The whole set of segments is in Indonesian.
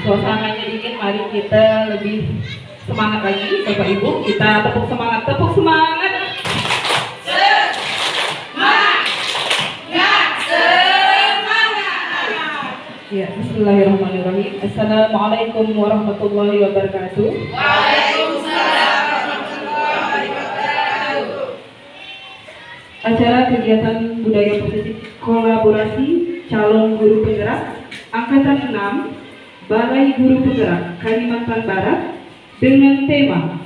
suasananya dingin, mari kita lebih semangat lagi, Bapak Ibu. Kita tepuk semangat, tepuk semangat. Ya, bismillahirrahmanirrahim. Assalamualaikum warahmatullahi wabarakatuh. Waalaikumsalam warahmatullahi wabarakatuh. Acara kegiatan budaya positif kolaborasi calon guru penggerak Angkatan 6 Balai Guru Penggerak Kalimantan Barat dengan tema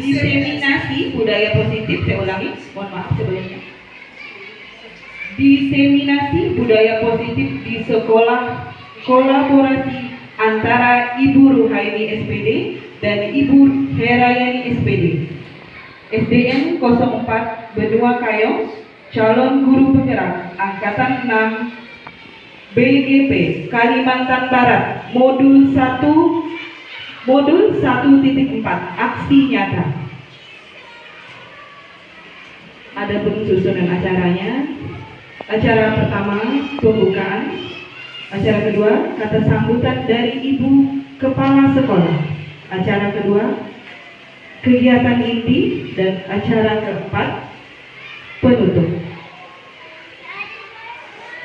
diseminasi budaya positif. Saya ulangi, mohon maaf sebelumnya. Diseminasi budaya positif di sekolah, kolaborasi antara Ibu Ruhaini SPD dan Ibu Herayani SPD, SDN 04 Benua Kayong, calon guru penggerak Angkatan 6 BGP Kalimantan Barat, modul 1.4 aksi nyata. Ada susunan acaranya. Acara pertama pembukaan, acara kedua kata sambutan dari Ibu Kepala Sekolah, acara kedua kegiatan inti, dan acara keempat penutup.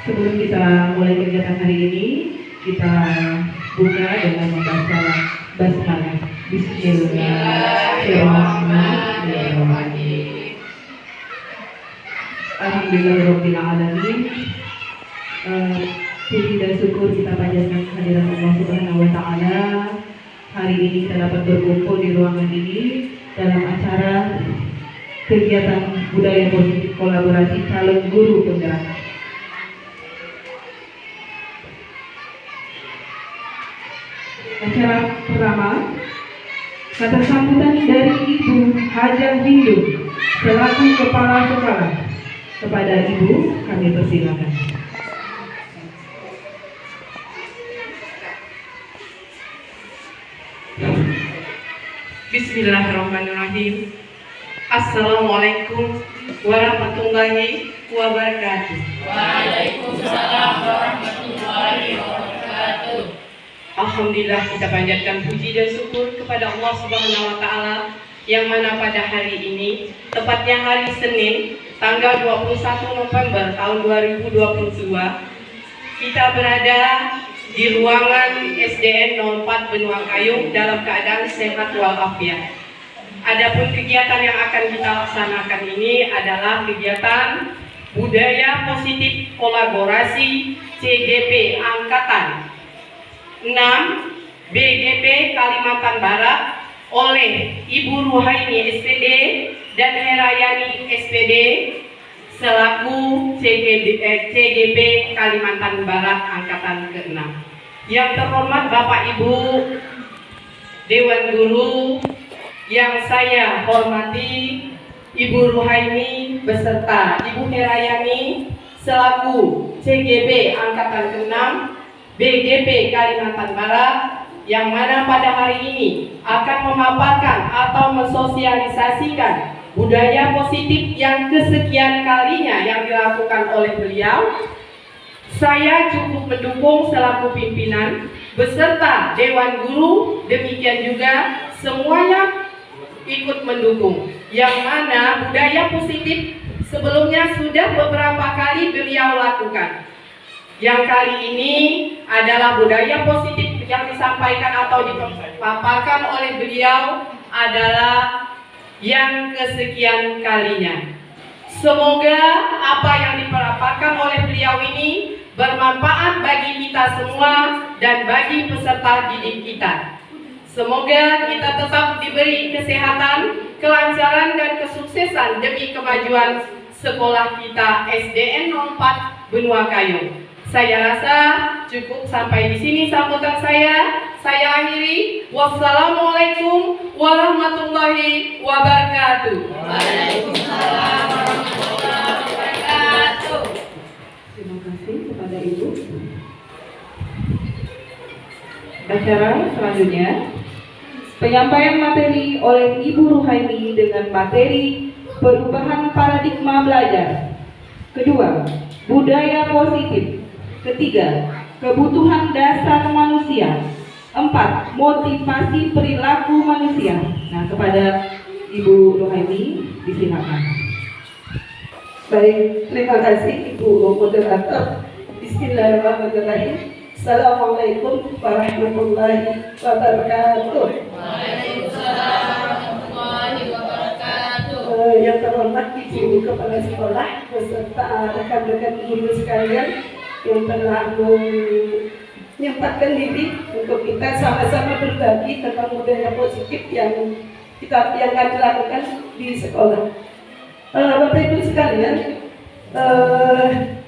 Sebelum kita mulai kegiatan hari ini, kita buka dengan membaca basmalah. Bismillahirrahmanirrahim. Alhamdulillahirabbil alamin. Puji dan syukur kita panjatkan kehadiran Allah Subhanahu wa taala. Hari ini kita dapat berkumpul di ruangan ini dalam acara kegiatan budaya positif kolaborasi calon guru penggerak. Acara pertama, kata sambutan dari Ibu Hajah Hindu selaku Kepala Sekolah. Kepada Ibu kami persilakan. Bismillahirrahmanirrahim. Assalamualaikum warahmatullahi wabarakatuh. Waalaikumsalam warahmatullahi wabarakatuh. Alhamdulillah, kita panjatkan puji dan syukur kepada Allah Subhanahu wa taala yang mana pada hari ini, tepatnya hari Senin, tanggal 21 November tahun 2022, kita berada di ruangan SDN 04 Benua Kayong dalam keadaan sehat walafiat. Adapun kegiatan yang akan kita laksanakan ini adalah kegiatan budaya positif kolaborasi CGP Angkatan 6 BGP Kalimantan Barat oleh Ibu Ruhaini SPD dan Herayani SPD selaku CGP Kalimantan Barat Angkatan ke-6. Yang terhormat Bapak Ibu Dewan Guru, yang saya hormati Ibu Ruhaini beserta Ibu Herayani selaku CGP Angkatan ke-6 BGP Kalimantan Barat, yang mana pada hari ini akan memaparkan atau mensosialisasikan budaya positif yang kesekian kalinya yang dilakukan oleh beliau. Saya cukup mendukung selaku pimpinan beserta Dewan Guru, demikian juga semuanya ikut mendukung, yang mana budaya positif sebelumnya sudah beberapa kali beliau lakukan. Yang kali ini adalah budaya positif yang disampaikan atau dipaparkan oleh beliau adalah yang kesekian kalinya. Semoga apa yang dipaparkan oleh beliau ini bermanfaat bagi kita semua dan bagi peserta didik kita. Semoga kita tetap diberi kesehatan, kelancaran, dan kesuksesan demi kemajuan sekolah kita SDN 04 Benua Kayong. Saya rasa cukup sampai di sini sambutan saya. Saya akhiri. Wassalamualaikum warahmatullahi wabarakatuh. Waalaikumsalam warahmatullahi wabarakatuh. Terima kasih kepada Ibu. Acara selanjutnya, penyampaian materi oleh Ibu Ruhaini dengan materi perubahan paradigma belajar. Kedua, budaya positif. Ketiga, kebutuhan dasar manusia. 4, motivasi perilaku manusia. Nah, kepada Ibu Rohaini, disilakan. Baik, terima kasih Ibu Moderator. Bismillahirrahmanirrahim. Assalamualaikum warahmatullahi wabarakatuh. Waalaikumsalam warahmatullahi wabarakatuh. Yang terhormat Ibu Kepala Sekolah beserta rekan-rekan guru sekalian yang telah menyempatkan diri untuk kita sama-sama berbagi tentang budaya positif yang kami lakukan di sekolah. Bapak Ibu sekalian,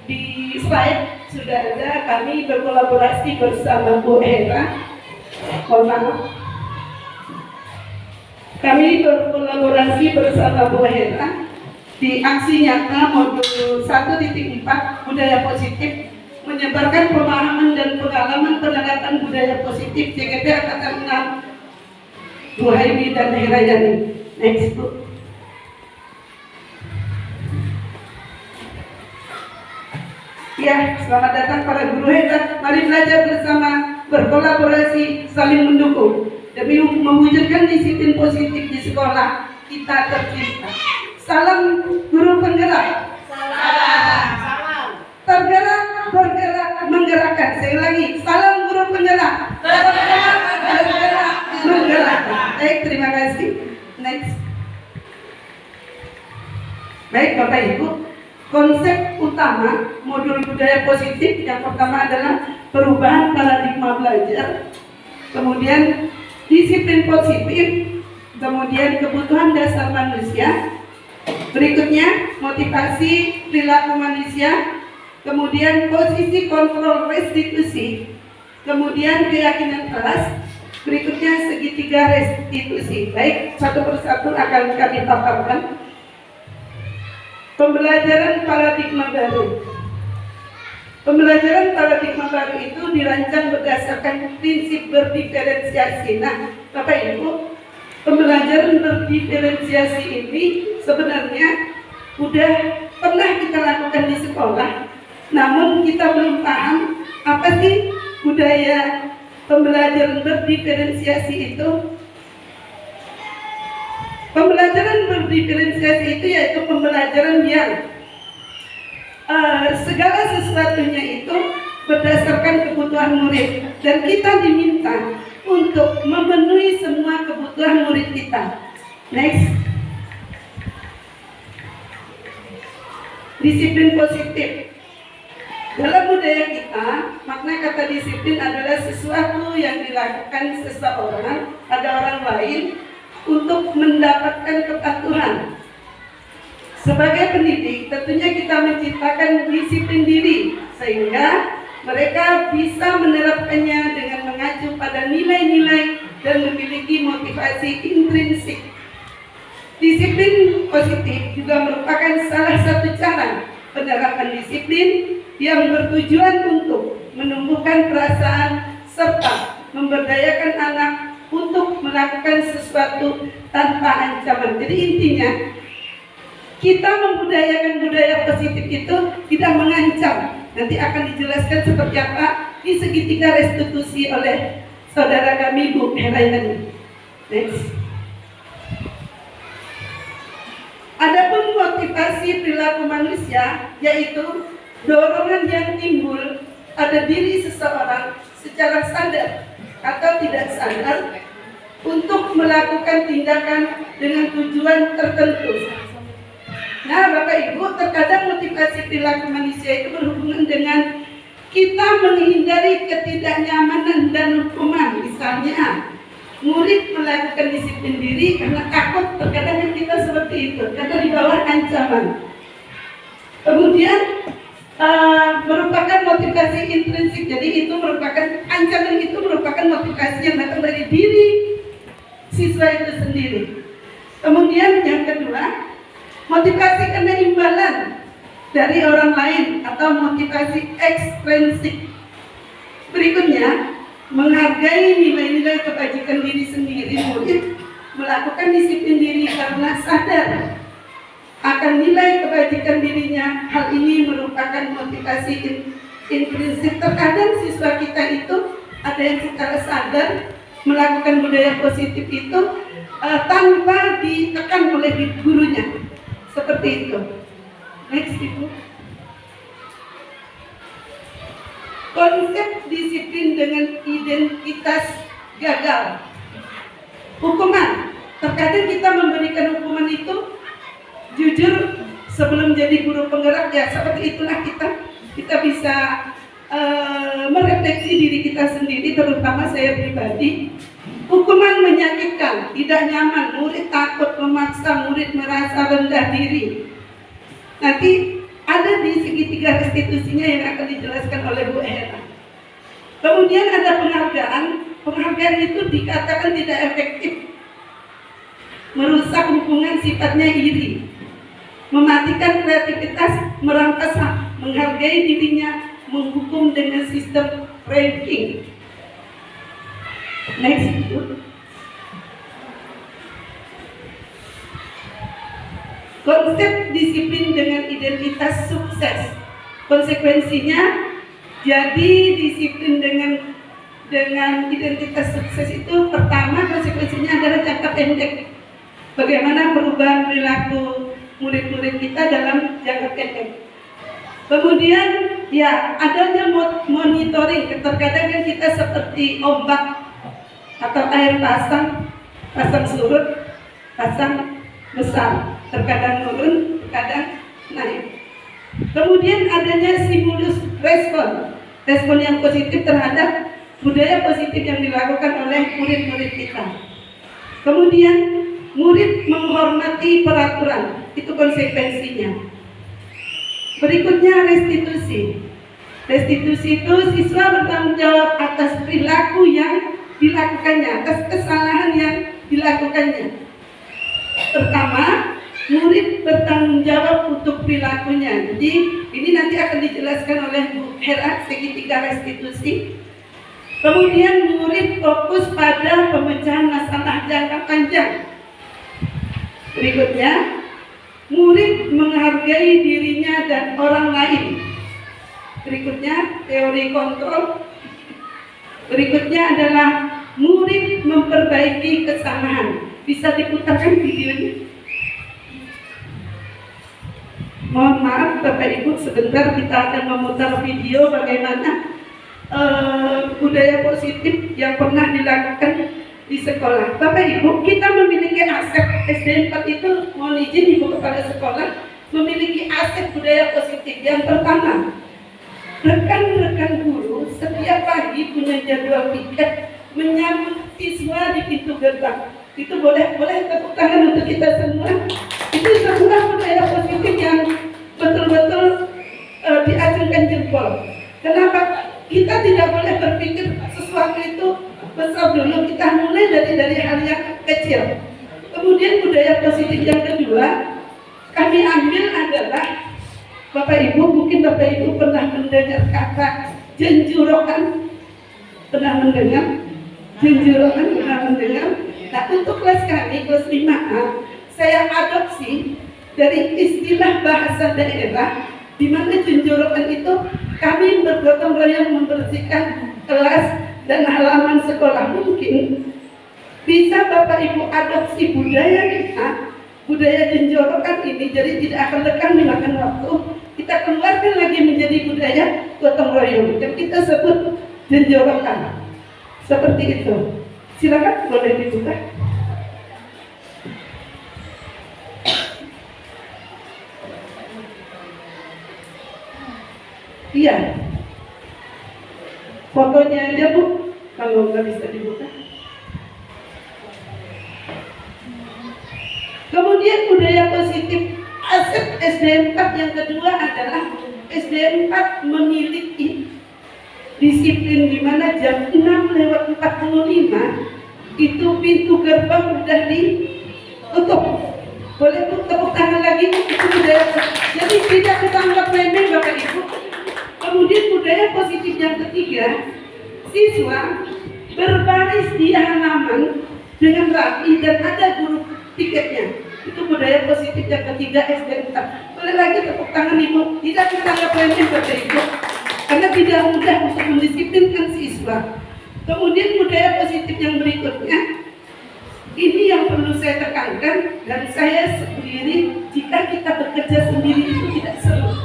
di slide sudah ada kami berkolaborasi bersama Bu Hera. Mohon maaf. Kami berkolaborasi bersama Bu Hera di aksi nyata modul 1.4 budaya positif, menyebarkan pemahaman dan pengalaman penerapan budaya positif JGP Angkatan 6 Bu Haini dan Hera Yani. Next, Bu. Ya, selamat datang para guru hebat. Mari belajar bersama, berkolaborasi, saling mendukung demi mewujudkan disiplin positif di sekolah kita tercinta. Salam guru penggerak. Salam. Tergerak, bergerak, menggerakkan. Sekali lagi, salam guru penggerak. Tergerak, bergerak, menggerakkan. Baik, terima kasih. Next. Baik, Bapak Ibu. Konsep utama modul budaya positif yang pertama adalah perubahan paradigma belajar, kemudian disiplin positif, kemudian kebutuhan dasar manusia, berikutnya motivasi perilaku manusia, kemudian posisi kontrol restitusi, kemudian keyakinan kelas, berikutnya segitiga restitusi. Baik, satu persatu akan kami paparkan. Pembelajaran paradigma baru. Pembelajaran paradigma baru itu dirancang berdasarkan prinsip berdiferensiasi. Nah, Bapak Ibu, pembelajaran berdiferensiasi ini sebenarnya sudah pernah kita lakukan di sekolah, namun kita belum paham apa sih budaya pembelajaran berdiferensiasi itu. Pembelajaran berdiferensiasi itu yaitu pembelajaran yang segala sesuatunya itu berdasarkan kebutuhan murid, dan kita diminta untuk memenuhi semua kebutuhan murid kita. Next. Disiplin positif. Dalam budaya kita, makna kata disiplin adalah sesuatu yang dilakukan seseorang pada orang lain untuk mendapatkan kepatuhan. Sebagai pendidik, tentunya kita menciptakan disiplin diri sehingga mereka bisa menerapkannya dengan mengacu pada nilai-nilai dan memiliki motivasi intrinsik. Disiplin positif juga merupakan salah satu cara penerapan disiplin yang bertujuan untuk menumbuhkan perasaan serta memberdayakan anak untuk melakukan sesuatu tanpa ancaman. Jadi intinya, kita membudayakan budaya positif itu tidak mengancam. Nanti akan dijelaskan seperti apa di segitiga restitusi oleh saudara kami Bu Hera Yani. Next. Adapun motivasi perilaku manusia, yaitu dorongan yang timbul pada diri seseorang secara sadar atau tidak sadar untuk melakukan tindakan dengan tujuan tertentu. Nah, Bapak Ibu, terkadang motivasi perilaku manusia itu berhubungan dengan kita menghindari ketidaknyamanan dan hukuman. Misalnya, murid melakukan disiplin diri karena takut, terkadang kita seperti itu, karena di bawah ancaman. Kemudian merupakan motivasi intrinsik, jadi itu merupakan ancaman, itu merupakan motivasi yang datang dari diri siswa itu sendiri. Kemudian yang kedua, motivasi karena imbalan dari orang lain atau motivasi ekstrinsik. Berikutnya, menghargai nilai-nilai kebajikan diri sendiri. Murid melakukan disiplin diri karena sadar akan nilai kebajikan membajikan dirinya. Hal ini merupakan motivasi intrinsik. Terkadang siswa kita itu ada yang secara sadar melakukan budaya positif itu tanpa ditekan oleh gurunya. Seperti itu. Next, Ibu. Konsep disiplin dengan identitas gagal. Hukuman. Terkadang kita memberikan hukuman itu jujur sebelum jadi guru penggerak, ya seperti itulah kita bisa merefleksi diri kita sendiri, terutama saya pribadi. Hukuman menyakitkan, tidak nyaman, murid takut, memaksa murid merasa rendah diri. Nanti ada di segitiga restitusinya yang akan dijelaskan oleh Bu Hera. Kemudian ada penghargaan itu dikatakan tidak efektif, merusak hubungan, sifatnya iri, mematikan kreativitas, merampas hak, menghargai dirinya, menghukum dengan sistem ranking. Next. Konsep disiplin dengan identitas sukses. Konsekuensinya, jadi disiplin dengan identitas sukses itu pertama konsekuensinya adalah jangka pendek. Bagaimana perubahan perilaku murid-murid kita dalam jangka pendek. Kemudian ya adanya monitoring. Terkadang kan kita seperti ombak atau air pasang surut, pasang besar, terkadang turun, terkadang naik. Kemudian adanya stimulus respon yang positif terhadap budaya positif yang dilakukan oleh murid-murid kita. Kemudian murid menghormati peraturan, itu konsekuensinya. Berikutnya restitusi. Restitusi itu siswa bertanggung jawab atas perilaku yang dilakukannya, atas kesalahan yang dilakukannya. Pertama, murid bertanggung jawab untuk perilakunya. Jadi ini nanti akan dijelaskan oleh Bu Hera segitiga restitusi. Kemudian murid fokus pada pemecahan masalah jangka panjang. Berikutnya, murid menghargai dirinya dan orang lain. Berikutnya, teori kontrol. Berikutnya adalah murid memperbaiki kesalahan. Bisa diputarkan videonya? Mohon maaf Bapak Ibu, sebentar kita akan memutar video bagaimana budaya positif yang pernah dilakukan di sekolah. Bapak Ibu, kita memiliki aset SD 4 itu, mohon izin Ibu Kepala Sekolah, memiliki aset budaya positif. Yang pertama, rekan-rekan guru setiap pagi punya jadwal piket menyambut siswa di pintu gerbang. Itu boleh tepuk tangan untuk kita semua. Itu sebuah budaya positif yang betul-betul diacungkan jempol. Kenapa? Kita tidak boleh berpikir sesuatu itu besar dulu. Kita mulai dari hal yang kecil. Kemudian budaya positif yang kedua kami ambil adalah, Bapak Ibu, mungkin Bapak Ibu pernah mendengar kata jenjurokan. Pernah mendengar? Jenjurokan pernah mendengar? Nah, untuk kelas kami, kelas 5A, saya adopsi dari istilah bahasa daerah, di mana jenjurokan itu kami bergotong royong membersihkan kelas dan halaman sekolah. Mungkin bisa Bapak Ibu adopsi budaya kita, budaya jenjurokan ini, jadi tidak akan lekang memakan waktu. Kita keluarkan lagi menjadi budaya gotong royong yang kita sebut jenjurokan. Seperti itu. Silakan, boleh dibuka. Iya. Fotonya aja Bu, kalau nggak bisa dibuka. Kemudian budaya positif aset SD 4 yang kedua adalah SD 4 memiliki disiplin, di mana jam 6:45 itu pintu gerbang sudah ditutup. Boleh Bu tepuk tangan lagi, itu budaya. Jadi tidak ketangkap remeh Bapak Ibu. Kemudian budaya positif yang ketiga, siswa berbaris di halaman dengan rapi dan ada guru piketnya. Itu budaya positif yang ketiga SD 4. Sekali lagi tepuk tangan Ibu. Tidak kita anggap remeh Bapak Ibu, karena tidak mudah untuk mendisiplinkan siswa. Kemudian budaya positif yang berikutnya, ini yang perlu saya tekankan, dan saya sendiri, jika kita bekerja sendiri itu tidak seru,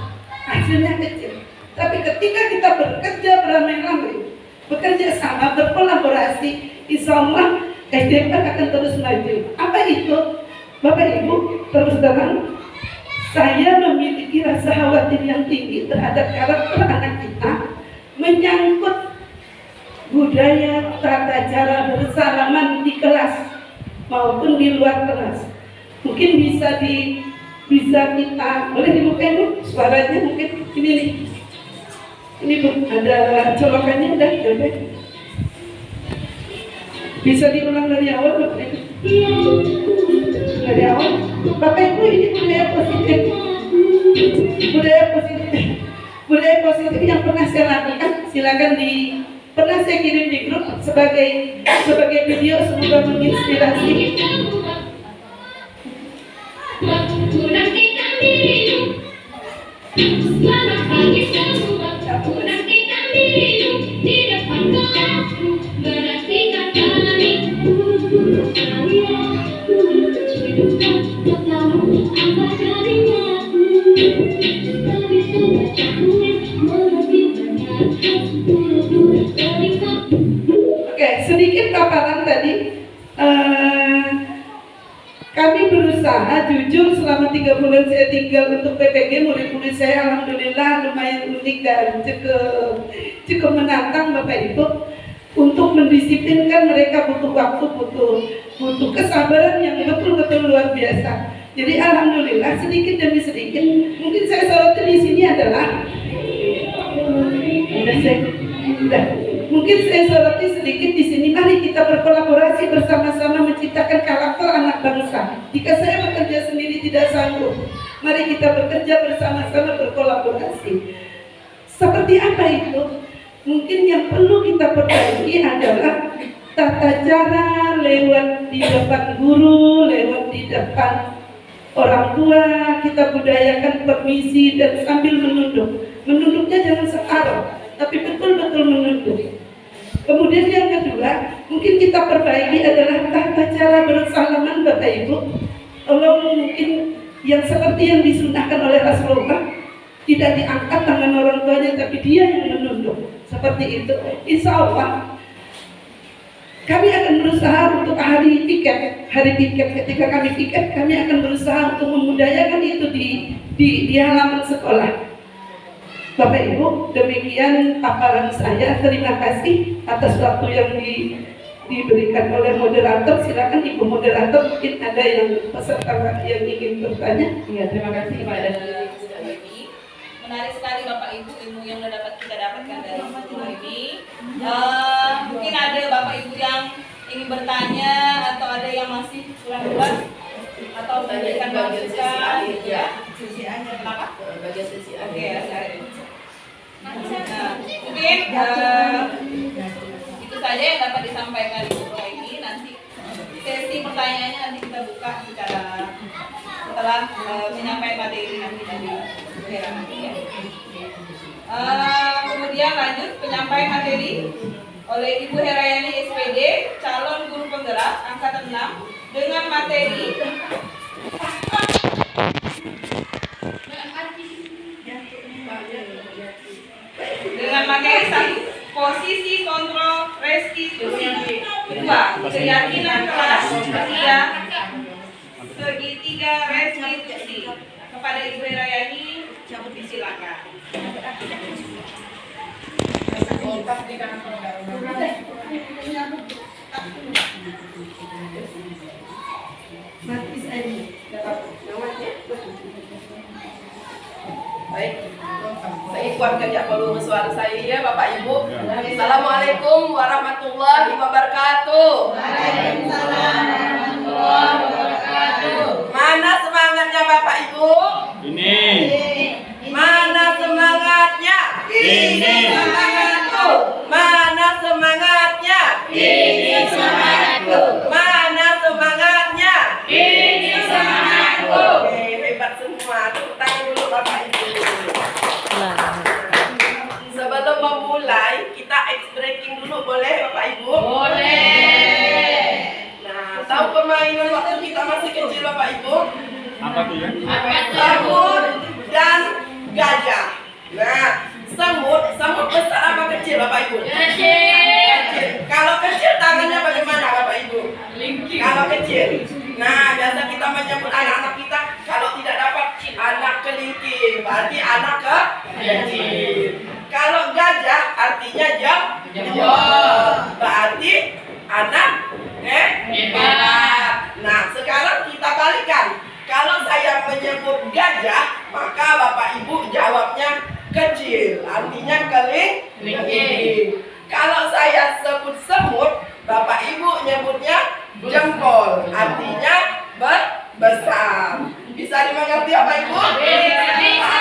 hasilnya kecil. Tapi ketika kita bekerja beramai-ramai, bekerja sama, berkolaborasi, insya Allah SDM akan terus maju. Apa itu? Bapak Ibu, terus terang, saya memiliki rasa khawatir yang tinggi terhadap karakter anak kita, menyangkut budaya tata cara bersalaman di kelas maupun di luar kelas. Mungkin bisa kita boleh dibukain Bu suaranya, mungkin ini nih. Ini Bu, ada colokannya udah ada. Bisa diulang dari awal Bapak Ibu? Dari awal. Bapak Ibu, ini budaya positif. Budaya positif yang pernah saya lakukan, silakan pernah saya kirim di grup sebagai video, semoga menginspirasi. Oke, sedikit paparan tadi. Kami berusaha jujur selama 3 bulan saya tinggal untuk PPG, murid-murid saya alhamdulillah lumayan unik dan cukup menantang Bapak Ibu, untuk mendisiplinkan mereka butuh waktu, butuh kesabaran yang betul-betul luar biasa. Jadi alhamdulillah sedikit demi sedikit, mungkin saya soroti di sini adalah mungkin saya soroti sedikit di sini. Mari kita berkolaborasi bersama-sama menciptakan karakter anak bangsa. Jika saya bekerja sendiri tidak sanggup, mari kita bekerja bersama-sama, berkolaborasi. Seperti apa itu? Mungkin yang perlu kita perbaiki adalah tata cara lewat di depan guru, lewat di depan orang tua. Kita budayakan permisi dan sambil menunduk. Menunduknya jangan separuh, tapi betul-betul menunduk. Kemudian yang kedua, mungkin kita perbaiki adalah tata cara bersalaman Bapak Ibu. Kalau mungkin yang seperti yang disunahkan oleh Rasulullah, tidak diangkat tangan orang tuanya, tapi dia yang menunduk. Seperti itu. Insya Allah kami akan berusaha untuk hari piket. Ketika kami piket, kami akan berusaha untuk membudayakan itu di halaman sekolah. Bapak Ibu, demikian paparan saya. Terima kasih atas waktu yang diberikan oleh moderator. Silakan Ibu moderator, mungkin ada yang peserta yang ingin bertanya. Iya, terima kasih kepada Menarik sekali Bapak Ibu ilmu yang kita dapatkan dari guru ini. Mungkin ada Bapak Ibu yang ingin bertanya atau ada yang masih kurang jelas atau memberikan masukan gitu ya. Kenapa? Bagian sesi A. Oke, mungkin itu saja yang dapat disampaikan Ibu ini. Nanti sesi pertanyaannya nanti kita buka setelah menyampaikan materi nanti dari Vera nanti ya. Kemudian lanjut penyampaian materi oleh Ibu Herayani SPD, calon guru penggerak angkatan 6 dengan materi satu, posisi kontrol restitusi. Kedua, keyakinan kelas. Ketiga, segitiga restitusi. Kepada Ibu Herayani, disilakan. Baik, saya kuat kerja volume suara saya ya Bapak Ibu. Assalamualaikum warahmatullahi wabarakatuh. Waalaikumsalam warahmatullahi wabarakatuh. Mana semangatnya Bapak Ibu? Ini. Mana semangatnya? Ini. Semangatku. Mana semangatnya? Ini semangatku. Mana semangatnya? Ini semangatku. Hebat semua. Tepuk tangan dulu. Bapak Ibu. Sebelum memulai, kita ice breaking dulu, boleh Bapak Ibu? Boleh. Nah, tahu permainan waktu kita masih kecil Bapak Ibu? Apa tuh ya? Semut dan gajah. Nah, semut besar apa kecil Bapak Ibu? Kecil. Kalau kecil tangannya bagaimana Bapak Ibu? Kalau kecil. Nah, biasa kita menyebut anak-anak kita kalau tidak dapat anak kelingking, berarti anak kecil. Kalau gajah artinya jawab, berarti anak hebat. Nah, sekarang kita balikan. Kalau saya menyebut gajah, maka Bapak Ibu jawabnya kecil, artinya kelingking. Kalau saya sebut semut, Bapak Ibu nyebutnya jempol, artinya besar. Bisa dimengerti Bapak Ibu? Bisa.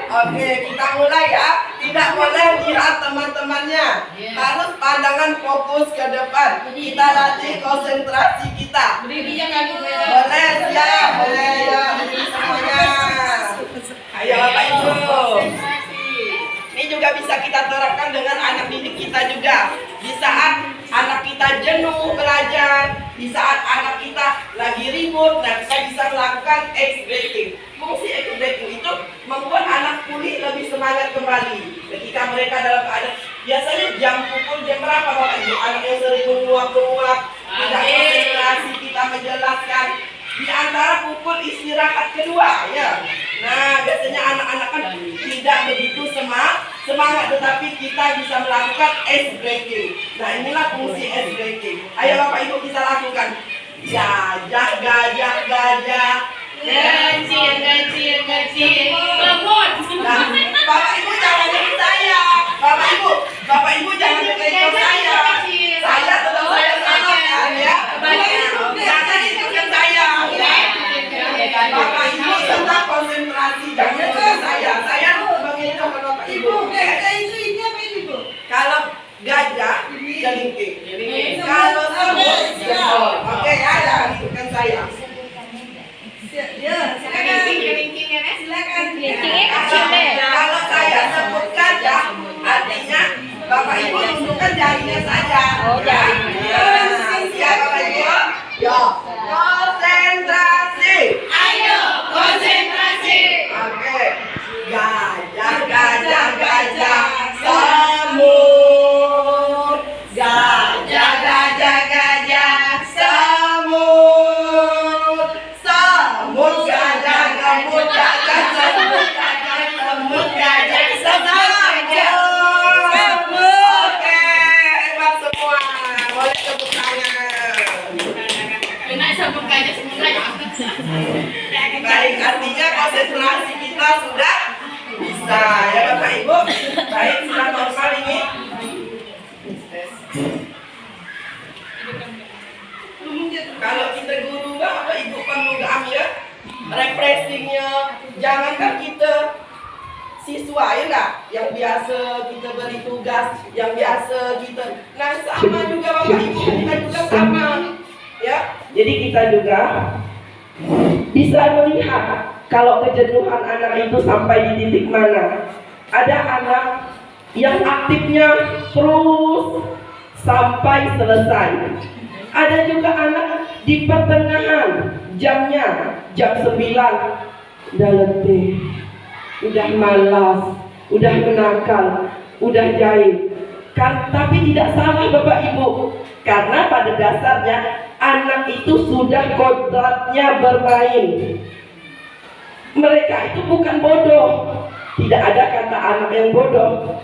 Oke, kita mulai ya. Tidak boleh lihat teman-temannya. Harus pandangan fokus ke depan. Kita latih konsentrasi kita. Boleh siap, boleh ya. Semuanya. Ayo Bapak Ibu. Ini juga bisa kita terapkan dengan anak didik kita juga. Di saat anak kita jenuh belajar, di saat anak kita lagi ribut, nah kita bisa melakukan ice breaking. Fungsi ice breaking itu membuat anak pulih lebih semangat kembali. Ketika mereka dalam keadaan, biasanya pukul jam berapa Bapak Ibu? Anak yang sering menguap-menguap, tidak konsentrasi kita menjelaskan. Di antara pukul istirahat kedua ya. Nah, biasanya anak-anak kan tidak begitu semangat, tetapi kita bisa melakukan ice breaking. Nah, inilah fungsi ice breaking. Ayo Bapak Ibu kita lakukan. Gajah, gajah, gajah. Kecil. Semut. Nah, Bapak Ibu jangan ikut saya. Bapak Ibu jangan ikut saya. Saya tetap saya kan ya. Jangan ikutkan saya. Bapak Ibu tetap konsentrasi, jangan ikut saya. Saya mengikut Bapak Ibu. Kalau gajah kelingking. Kalau semut jempol. Oke ya, jangan ikutkan saya. Kalau saya sebut gajah, artinya Bapak Ibu tundukkan jarinya saja. Siap Bapak Ibu? Ya. Konsentrasi. Ayo, konsentrasi. Oke. Gajah, gajah, gajah. Semut. Gajah, gajah, gajah. Semut. Semut, gajah, semut, gajah, semut, gajah, semut, gajah, semut. Oke, hebat semua. Boleh tepuk tangan. Baik, artinya konsentrasi kita sudah bisa ya Bapak Ibu. Baik, sudah normal ini. Kalau kita guru Bapak Ibu perlu ya refreshingnya. Jangankan kita siswa ya enggak, yang biasa kita beri tugas, yang biasa kita. Nah, sama juga Bapak Ibu, kita juga sama. Ya, jadi kita juga bisa melihat kalau kejenuhan anak itu sampai di titik mana. Ada anak yang aktifnya terus sampai selesai. Ada juga anak di pertengahan jamnya, jam 9 udah letih, udah malas, udah menakal, udah jahil. Tapi tidak salah Bapak Ibu, karena pada dasarnya anak itu sudah kodratnya bermain. Mereka itu bukan bodoh. Tidak ada kata anak yang bodoh.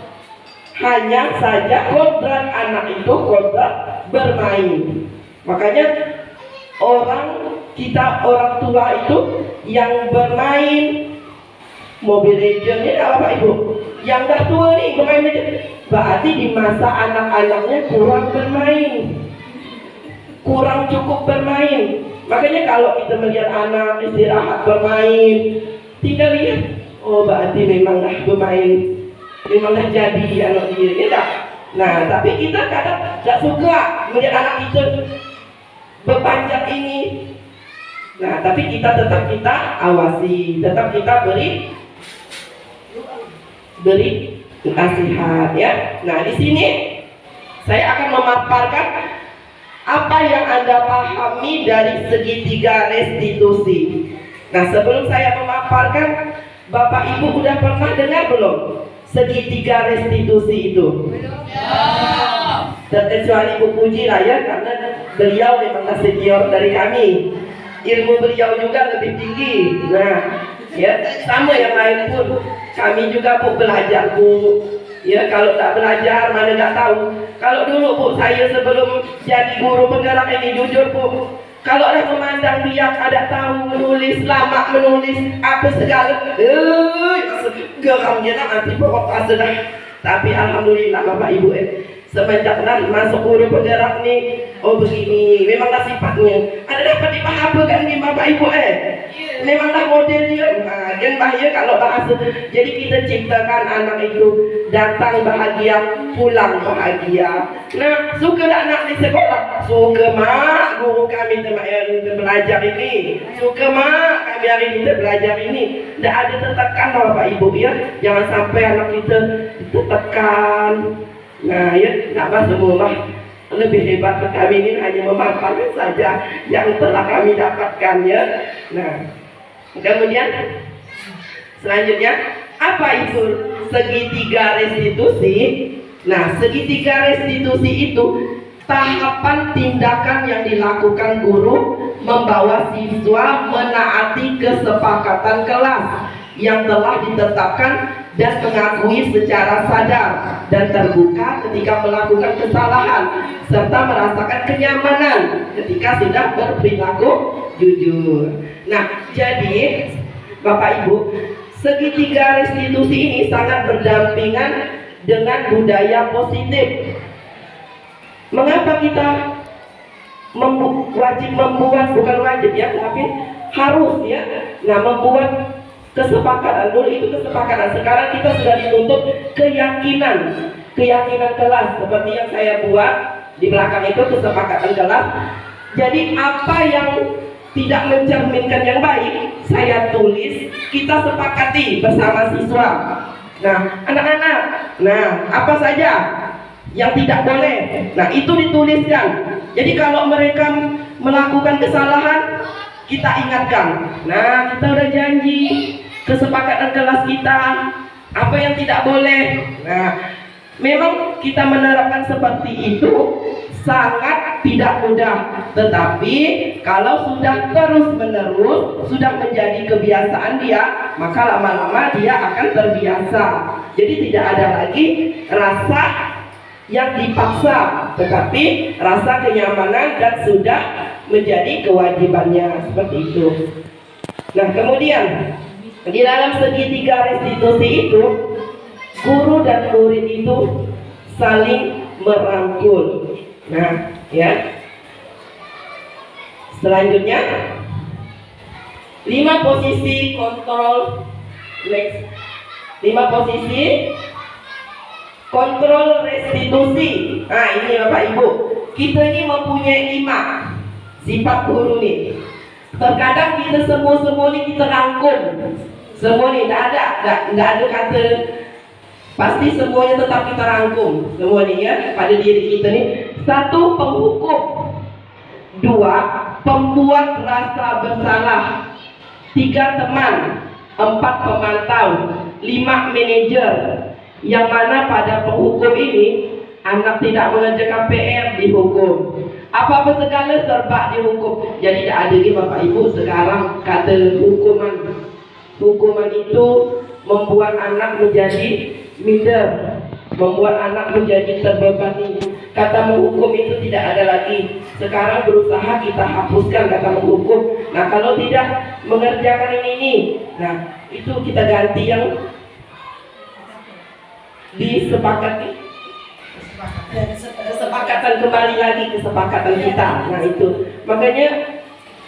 Hanya saja kodrat anak itu kodrat bermain. Makanya orang tua itu yang bermain Mobile Legends ini Bapak Ibu, yang dah tua nih bermain berarti di masa anak-anaknya kurang bermain, kurang cukup bermain. Makanya kalau kita melihat anak istirahat bermain, tinggal lihat, oh berarti memang dah bermain, memang dah jadi anak diri, ya. Nah, tapi kita kadang tak suka melihat anak itu berpanjat ini. Nah, tapi tetap kita awasi, tetap kita beri beri nasihat ya. Nah, di sini saya akan memaparkan apa yang Anda pahami dari segitiga restitusi. Nah, sebelum saya memaparkan, Bapak Ibu udah pernah dengar belum segitiga restitusi itu? Terkecuali Bu Puji lah ya, karena beliau memang senior dari kami. Ilmu beliau juga lebih tinggi. Nah, ya sama yang lain pun. Kami juga Bu belajar Bu. Ya kalau tak belajar mana tak tahu. Kalau dulu Bu saya sebelum jadi guru penggerak ini jujur Bu, kalau ada memandang biak ada tahu menulis, lama menulis apa segala, geram dia nak nanti pokok dah. Tapi alhamdulillah Bapak Ibu semenjak masuk guru penggerak nih, oh begini, memanglah sifatnya. Ada dapat dipahamkan nih Bapak Ibu memanglah model dia. Nah, dan bahaya kalau bahasa. Jadi kita ciptakan anak itu datang bahagia, pulang bahagia. Nah, suka tak nak di sekolah? Suka mak, guru kami belajar ini. Suka mak, kami hari ini belajar ini. Tak ada tertekan Bapak Ibu ya. Jangan sampai anak kita tertekan. Nah ya, nak semua lebih hebat kami ini hanya memaparkan saja yang telah kami dapatkan ya. Nah, kemudian selanjutnya apa itu segitiga restitusi? Nah, segitiga restitusi itu tahapan tindakan yang dilakukan guru membawa siswa menaati kesepakatan kelas yang telah ditetapkan dan mengakui secara sadar dan terbuka ketika melakukan kesalahan serta merasakan kenyamanan ketika sudah berperilaku jujur. Nah, jadi Bapak Ibu, segitiga restitusi ini sangat berdampingan dengan budaya positif. Mengapa kita wajib membuat, bukan wajib ya, tapi harus ya. Nah, membuat kesepakatan, dulu itu kesepakatan, sekarang kita sudah dituntut keyakinan kelas seperti yang saya buat di belakang itu kesepakatan kelas. Jadi apa yang tidak mencerminkan yang baik saya tulis, kita sepakati bersama siswa. Nah, anak-anak, nah apa saja yang tidak boleh, nah itu dituliskan. Jadi kalau mereka melakukan kesalahan kita ingatkan. Nah, kita udah janji kesepakatan kelas kita apa yang tidak boleh. Nah, memang kita menerapkan seperti itu sangat tidak mudah, tetapi kalau sudah terus-menerus sudah menjadi kebiasaan dia, maka lama-lama dia akan terbiasa. Jadi tidak ada lagi rasa yang dipaksa, tetapi rasa kenyamanan dan sudah menjadi kewajibannya, seperti itu. Nah, kemudian di dalam segitiga restitusi itu guru dan murid itu saling merangkul. Nah, ya. Selanjutnya 5 posisi kontrol. Next. 5 posisi kontrol restitusi. Nah, ini Bapak Ibu, kita ini mempunyai 5 sifat guru nih. Terkadang kita semua ini kita rangkum. Semua nih enggak ada kata pasti, semuanya tetap kita rangkum. Semua nih ya pada diri kita nih. 1, penghukum. 2, pembuat rasa bersalah. 3, teman. 4, pemantau. 5, manajer. Yang mana pada penghukum ini anak tidak mengerjakan PR dihukum. Apa-apa segala serba dihukum. Jadi tidak ada lagi Bapak Ibu sekarang kata hukuman itu membuat anak menjadi minder, membuat anak menjadi terbebani. Kata menghukum itu tidak ada lagi. Sekarang berusaha kita hapuskan kata menghukum. Nah, kalau tidak mengerjakan ini, nah itu kita ganti yang disepakati. Kesepakatan, kembali lagi kesepakatan kita. Nah itu makanya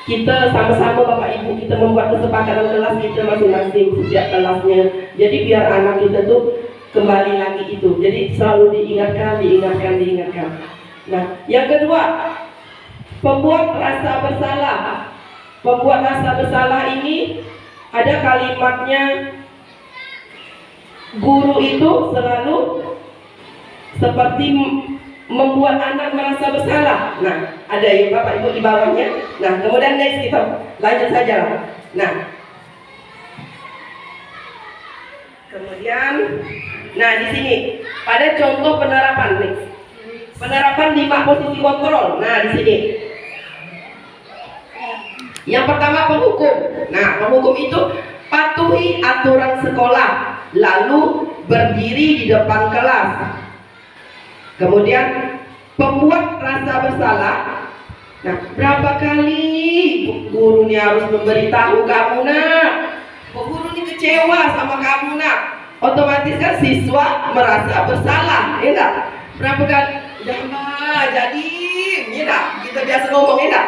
kita sama-sama Bapak Ibu kita membuat kesepakatan kelas kita masing-masing setiap kelasnya. Jadi biar anak kita tuh kembali lagi itu. Jadi selalu diingatkan. Nah, yang kedua, pembuat rasa bersalah. Pembuat rasa bersalah ini ada kalimatnya guru itu selalu seperti membuat anak merasa bersalah. Nah, ada ya Bapak Ibu di bawahnya. Nah, kemudian next kita lanjut saja lah. Nah, kemudian, nah di sini pada contoh penerapan nih, penerapan 5 posisi kontrol. Nah di sini, yang pertama penghukum. Nah penghukum itu patuhi aturan sekolah, lalu berdiri di depan kelas. Kemudian pembuat rasa bersalah. Nah berapa kali guru ini harus memberitahu kamu nak, guru ini kecewa sama kamu nak, otomatis kan siswa merasa bersalah, ya enggak? Berapa kali, jangan jadi, ya enggak? Kita biasa ngomong, ya enggak?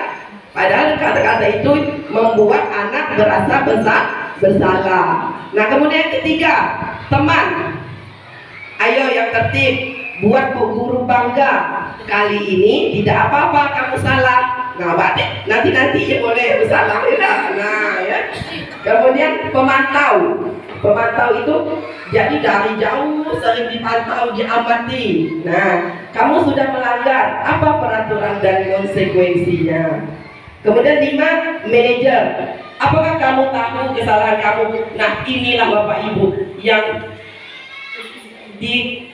Padahal kata-kata itu membuat anak berasa bersalah. Nah kemudian yang ketiga, teman. Ayo yang tertib, buat bu guru bangga. Kali ini tidak apa-apa kamu salah. Nah berarti nanti boleh bersalah, ya enggak? Nah ya. Kemudian pemantau. Pemantau itu jadi dari jauh sering dipantau, diamati. Nah, kamu sudah melanggar, apa peraturan dan konsekuensinya? Kemudian 5, manajer. Apakah kamu tahu kesalahan kamu? Nah, inilah Bapak Ibu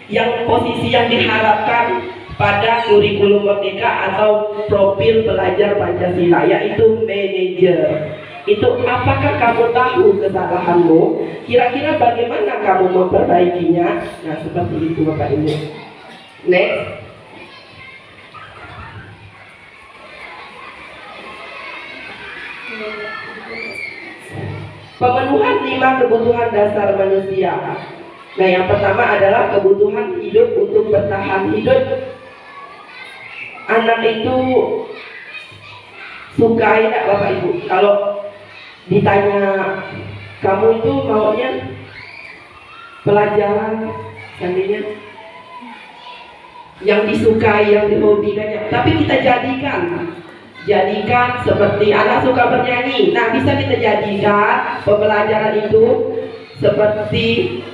yang posisi yang diharapkan pada kurikulum Merdeka atau profil pelajar Pancasila, yaitu manajer. Itu apakah kamu tahu kesalahanmu? Kira-kira bagaimana kamu memperbaikinya? Nah seperti itu Bapak Ibu. Next. Pemenuhan 5 kebutuhan dasar manusia. Nah yang pertama adalah kebutuhan hidup untuk bertahan hidup. Anak itu suka ya Bapak Ibu kalau ditanya kamu itu maunya pelajaran seandainya yang disukai, yang dihobikan, tapi kita jadikan seperti anak suka bernyanyi. Nah bisa kita jadikan pembelajaran itu seperti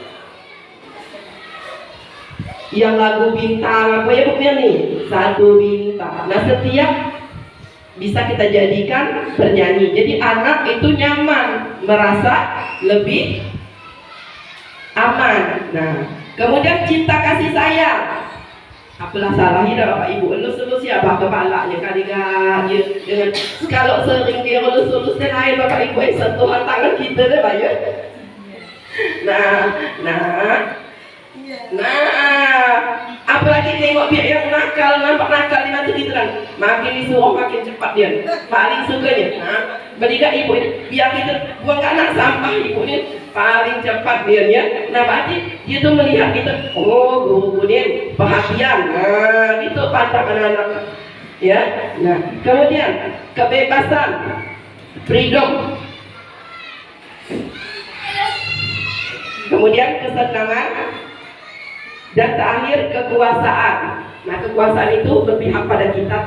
yang lagu bintang apa ya bukunya nih, 1 bintang. Nah setiap bisa kita jadikan bernyanyi. Jadi anak itu nyaman, merasa lebih aman. Nah, kemudian cinta kasih sayang. Apalah salahnya Bapak Ibu, elus-elus siapa kepalanya kali gak dengan kalau sering dia elus-elus dan air Bapak Ibu sentuhan tangan kita deh Pak ya. Nah, apalagi tengok dia yang nakal, nampak nakal di mata kita kan, makin disuruh makin cepat dia, paling sukanya. Nah, berikan ibu ini, biar kita buang anak sampah ibu ini paling cepat dia ya. Nah, berarti dia tuh melihat kita, oh guru ini perhatian. Nah, itu pandang anak-anak. Ya, nah kemudian kebebasan, freedom. Kemudian kesenangan. Dan terakhir kekuasaan. Nah kekuasaan itu berpihak pada kita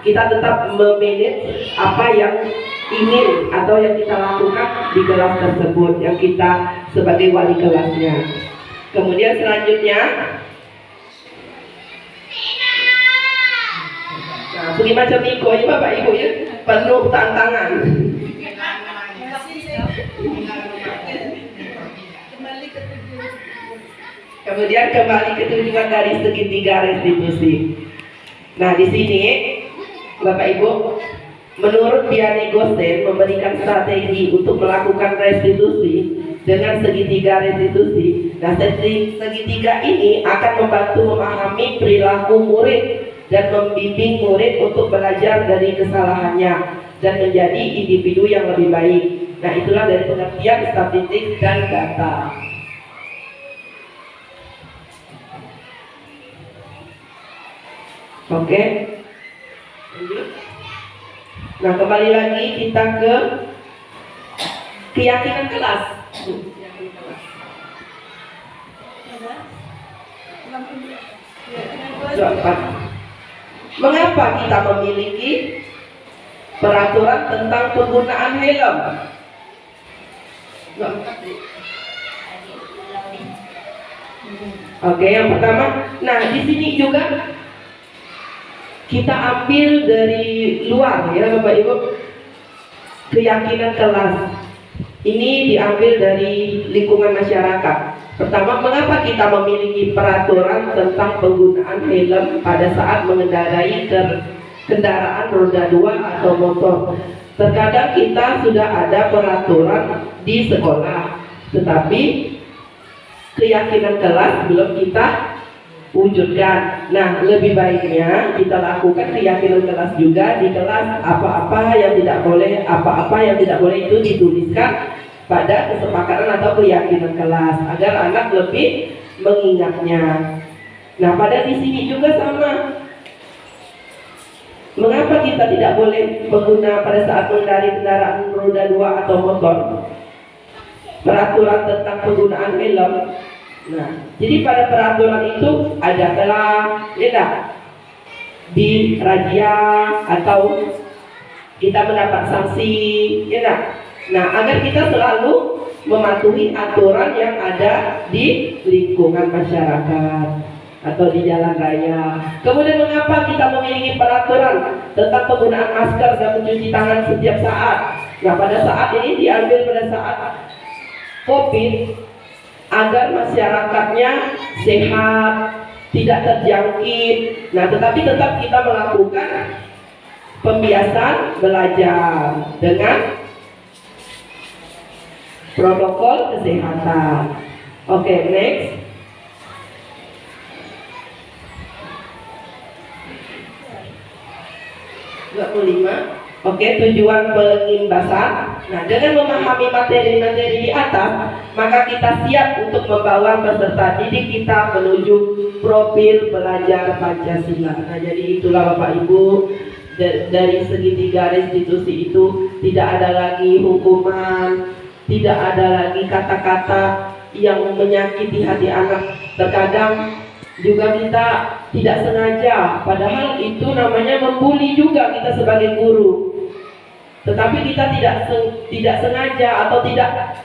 tetap memanage apa yang ingin atau yang kita lakukan di kelas tersebut, yang kita sebagai wali kelasnya. Kemudian selanjutnya, nah begini macam Niko ya Bapak Ibu ya, penuh tantangan. Kemudian kembali ke tujuan dari segitiga restitusi. Nah di sini Bapak Ibu, menurut Vianney Gosen memberikan strategi untuk melakukan restitusi dengan segitiga restitusi. Nah segitiga ini akan membantu memahami perilaku murid dan membimbing murid untuk belajar dari kesalahannya dan menjadi individu yang lebih baik. Nah itulah dari pengertian statistik dan data. Oke, lanjut. Nah kembali lagi kita ke keyakinan kelas. Mengapa kita memiliki peraturan tentang penggunaan helm? Oke, yang pertama, nah di sini juga kita ambil dari luar ya Bapak Ibu, keyakinan kelas. Ini diambil dari lingkungan masyarakat. Pertama, mengapa kita memiliki peraturan tentang penggunaan helm pada saat mengendarai kendaraan roda 2 atau motor? Terkadang kita sudah ada peraturan di sekolah, tetapi keyakinan kelas belum kita wujudkan. Nah, lebih baiknya kita lakukan keyakinan kelas juga di kelas. Apa-apa yang tidak boleh, apa-apa yang tidak boleh itu dituliskan pada kesepakatan atau keyakinan kelas agar anak lebih mengingatnya. Nah, pada di sini juga sama. Mengapa kita tidak boleh pengguna pada saat mengendarai kendaraan roda 2 atau motor? Peraturan tentang penggunaan helm. Nah, jadi pada peraturan itu ada telah di razia atau kita mendapat sanksi, Nah, agar kita selalu mematuhi aturan yang ada di lingkungan masyarakat atau di jalan raya. Kemudian mengapa kita memiliki peraturan tentang penggunaan masker dan mencuci tangan setiap saat? Nah, pada saat ini diambil pada saat COVID agar masyarakatnya sehat, tidak terjangkit. Nah, tetapi tetap kita melakukan pembiasaan belajar dengan protokol kesehatan. Oke, next. Oke, tujuan pengimbasan. Nah, dengan memahami materi-materi di atas, maka kita siap untuk membawa peserta didik kita menuju profil belajar Pancasila. Nah, jadi itulah Bapak Ibu, dari segitiga restitusi itu tidak ada lagi hukuman, tidak ada lagi kata-kata yang menyakiti hati anak. Terkadang juga kita tidak sengaja, padahal itu namanya membuli juga kita sebagai guru. Tetapi kita tidak sengaja atau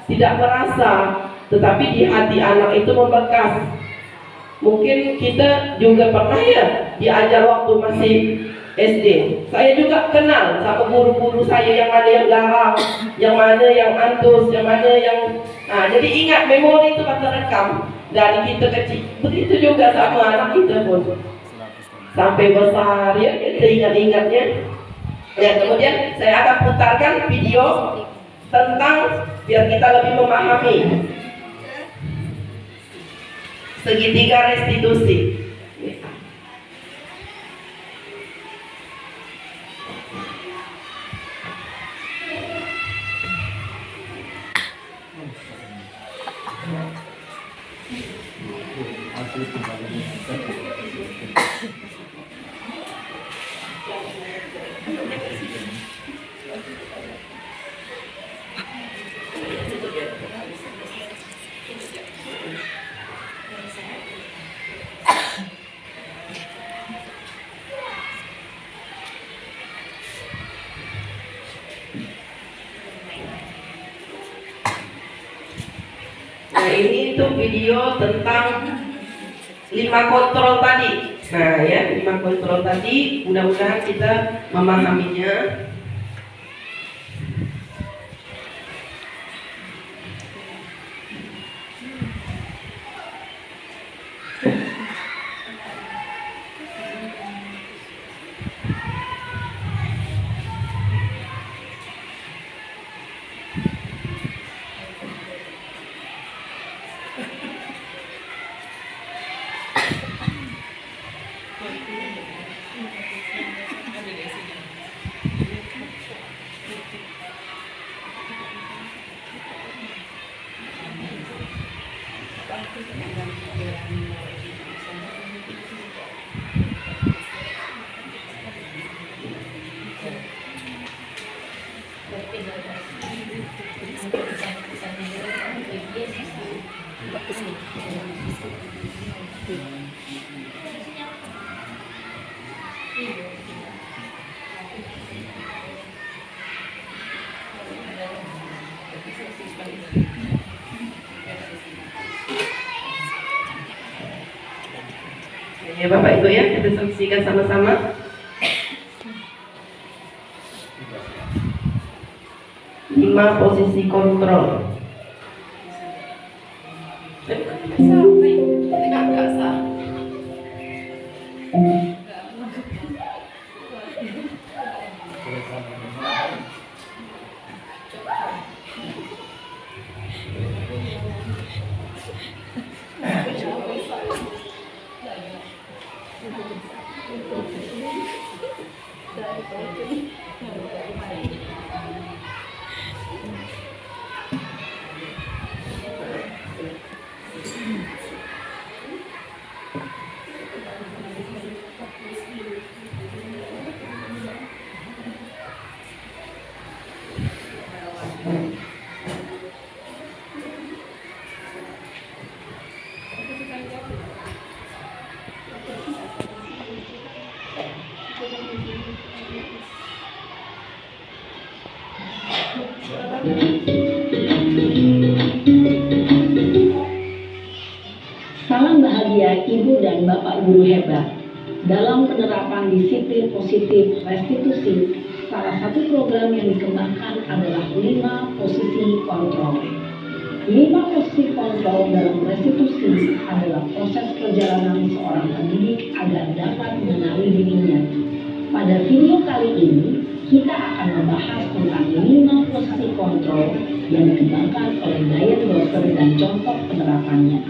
tidak merasa, tetapi di hati anak itu membekas. Mungkin kita juga pernah ya diajar waktu masih SD. Saya juga kenal sama guru-guru saya yang mana yang garang, yang mana yang antus, yang mana yang jadi ingat, memori itu kan terekam dari kita kecil. Begitu juga sama anak kita pun sampai besar ya, kita ingat-ingatnya. Ya, kemudian saya akan putarkan video tentang biar kita lebih memahami segitiga restitusi. Nah, ini itu video tentang 5 kontrol tadi. Nah ya, 5 kontrol tadi, mudah-mudahan kita memahaminya. Ya Bapak Ibu ya, kita saksikan sama-sama. Lima posisi kontrol. Salam bahagia Ibu dan Bapak Guru hebat. Dalam penerapan disiplin positif restitusi, salah satu program yang dikembangkan adalah 5 posisi kontrol. 5 posisi kontrol dalam restitusi adalah proses perjalanan seorang pendidik agar dapat mengenali dirinya. Pada video kali ini, kita akan membahas tentang 5 posisi kontrol yang dikembangkan oleh Diane Dawson dan contoh penerapannya.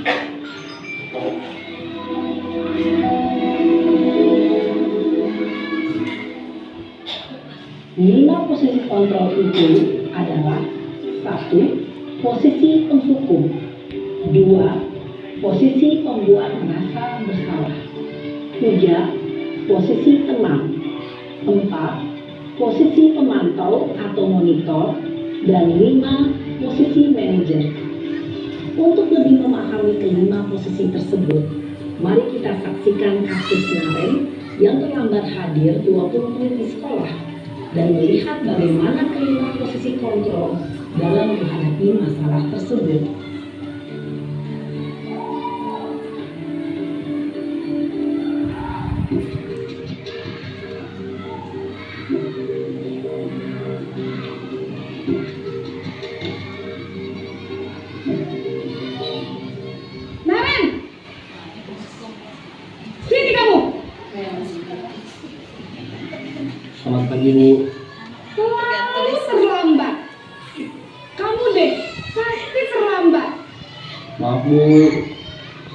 5 posisi kontrol itu adalah 1. Posisi penghukum, 2. Posisi pembuat merasa bersalah, 3. Posisi tenang, 4. Posisi pemantau atau monitor, dan 5. Posisi manajer. Untuk lebih memahami kelima posisi tersebut, mari kita saksikan kasus Naren yang terlambat hadir 20 menit di sekolah dan melihat bagaimana kelima posisi kontrol dalam menghadapi masalah tersebut. Naren, sini kamu. Selamat pagi Bu. Selalu terlambat. Kamu deh, pasti terlambat. Maaf Bu,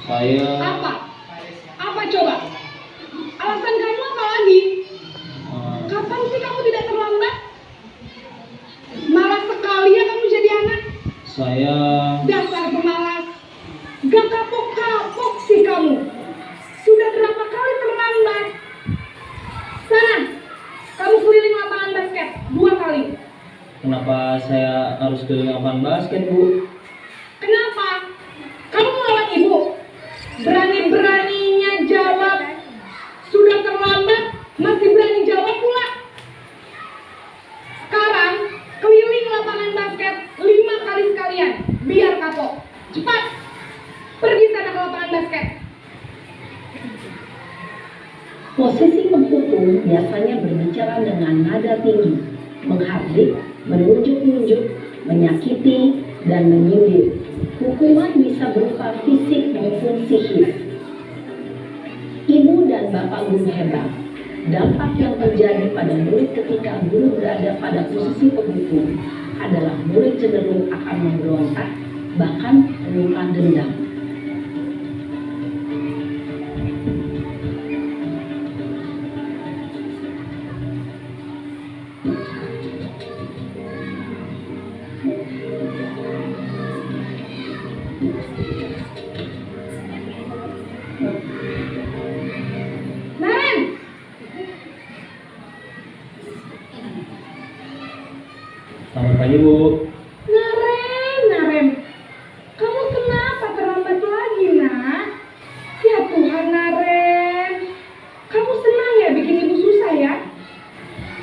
saya Apa? Apa coba? Alasan kamu apa lagi? Kapan sih kamu tidak terlambat? Malas sekali ya kamu jadi anak. saya Dasar pemalas. Gak kapok-kapok sih kamu. Sudah berapa kali terlambat? Sana, kamu keliling lapangan basket 2 kali. kenapa saya harus ke lapangan basket Bu? Kenapa? Kamu melawan ibu? Berani-beraninya jawab. Sudah terlambat, masih berani jawab pula. Sekarang, keliling lapangan basket 5 kali sekalian, biar kapok. Cepat, pergi sana ke lapangan basket. Posisi penghukum biasanya berbicara dengan nada tinggi, menghardik, menunjuk-nunjuk, menyakiti, dan menyindir. Hukuman bisa berupa fisik maupun psikis. Ibu dan Bapak Guru hebat, dampak yang terjadi pada murid ketika guru berada pada posisi penghukum adalah murid cenderung akan memberontak, bahkan menyimpan dendam. Naren, Selamat pagi Bu. Naren, kamu kenapa terlambat lagi, nak? Ya Tuhan, Naren, kamu senang ya bikin ibu susah ya?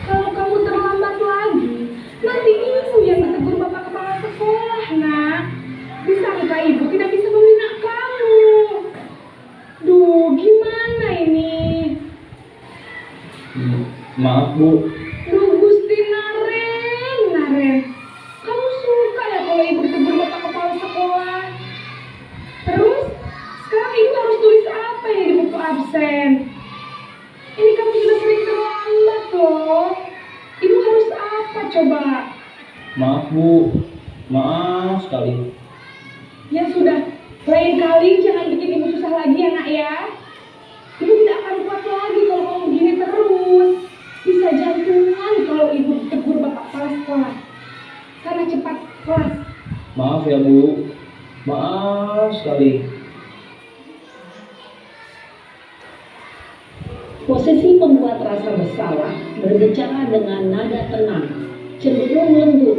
Kalau kamu terlambat lagi, nanti ibu yang ditegur bapak kepala sekolah, nak. Disangka ibu tidak bisa membina kamu. Duh, gimana ini? Maaf Bu. Duh Gusti Naren. Kamu suka ya kalau ibu ditegur bapak kepala sekolah? Terus, sekarang ibu harus tulis apa ini di buku absen? Ini kamu sudah sering terlambat loh. Ibu harus apa coba? Maaf Bu. Maaf sekali. Ya sudah, lain kali jangan bikin ibu susah lagi ya nak ya. Ibu tidak akan kuat lagi kalau kamu begini terus. Bisa jantungan kalau ibu tegur bapak kepala sekolah. Sana cepat kelas. Maaf ya Bu. Maaf sekali. Posisi pembuat rasa bersalah berbicara dengan nada tenang, cenderung lembut,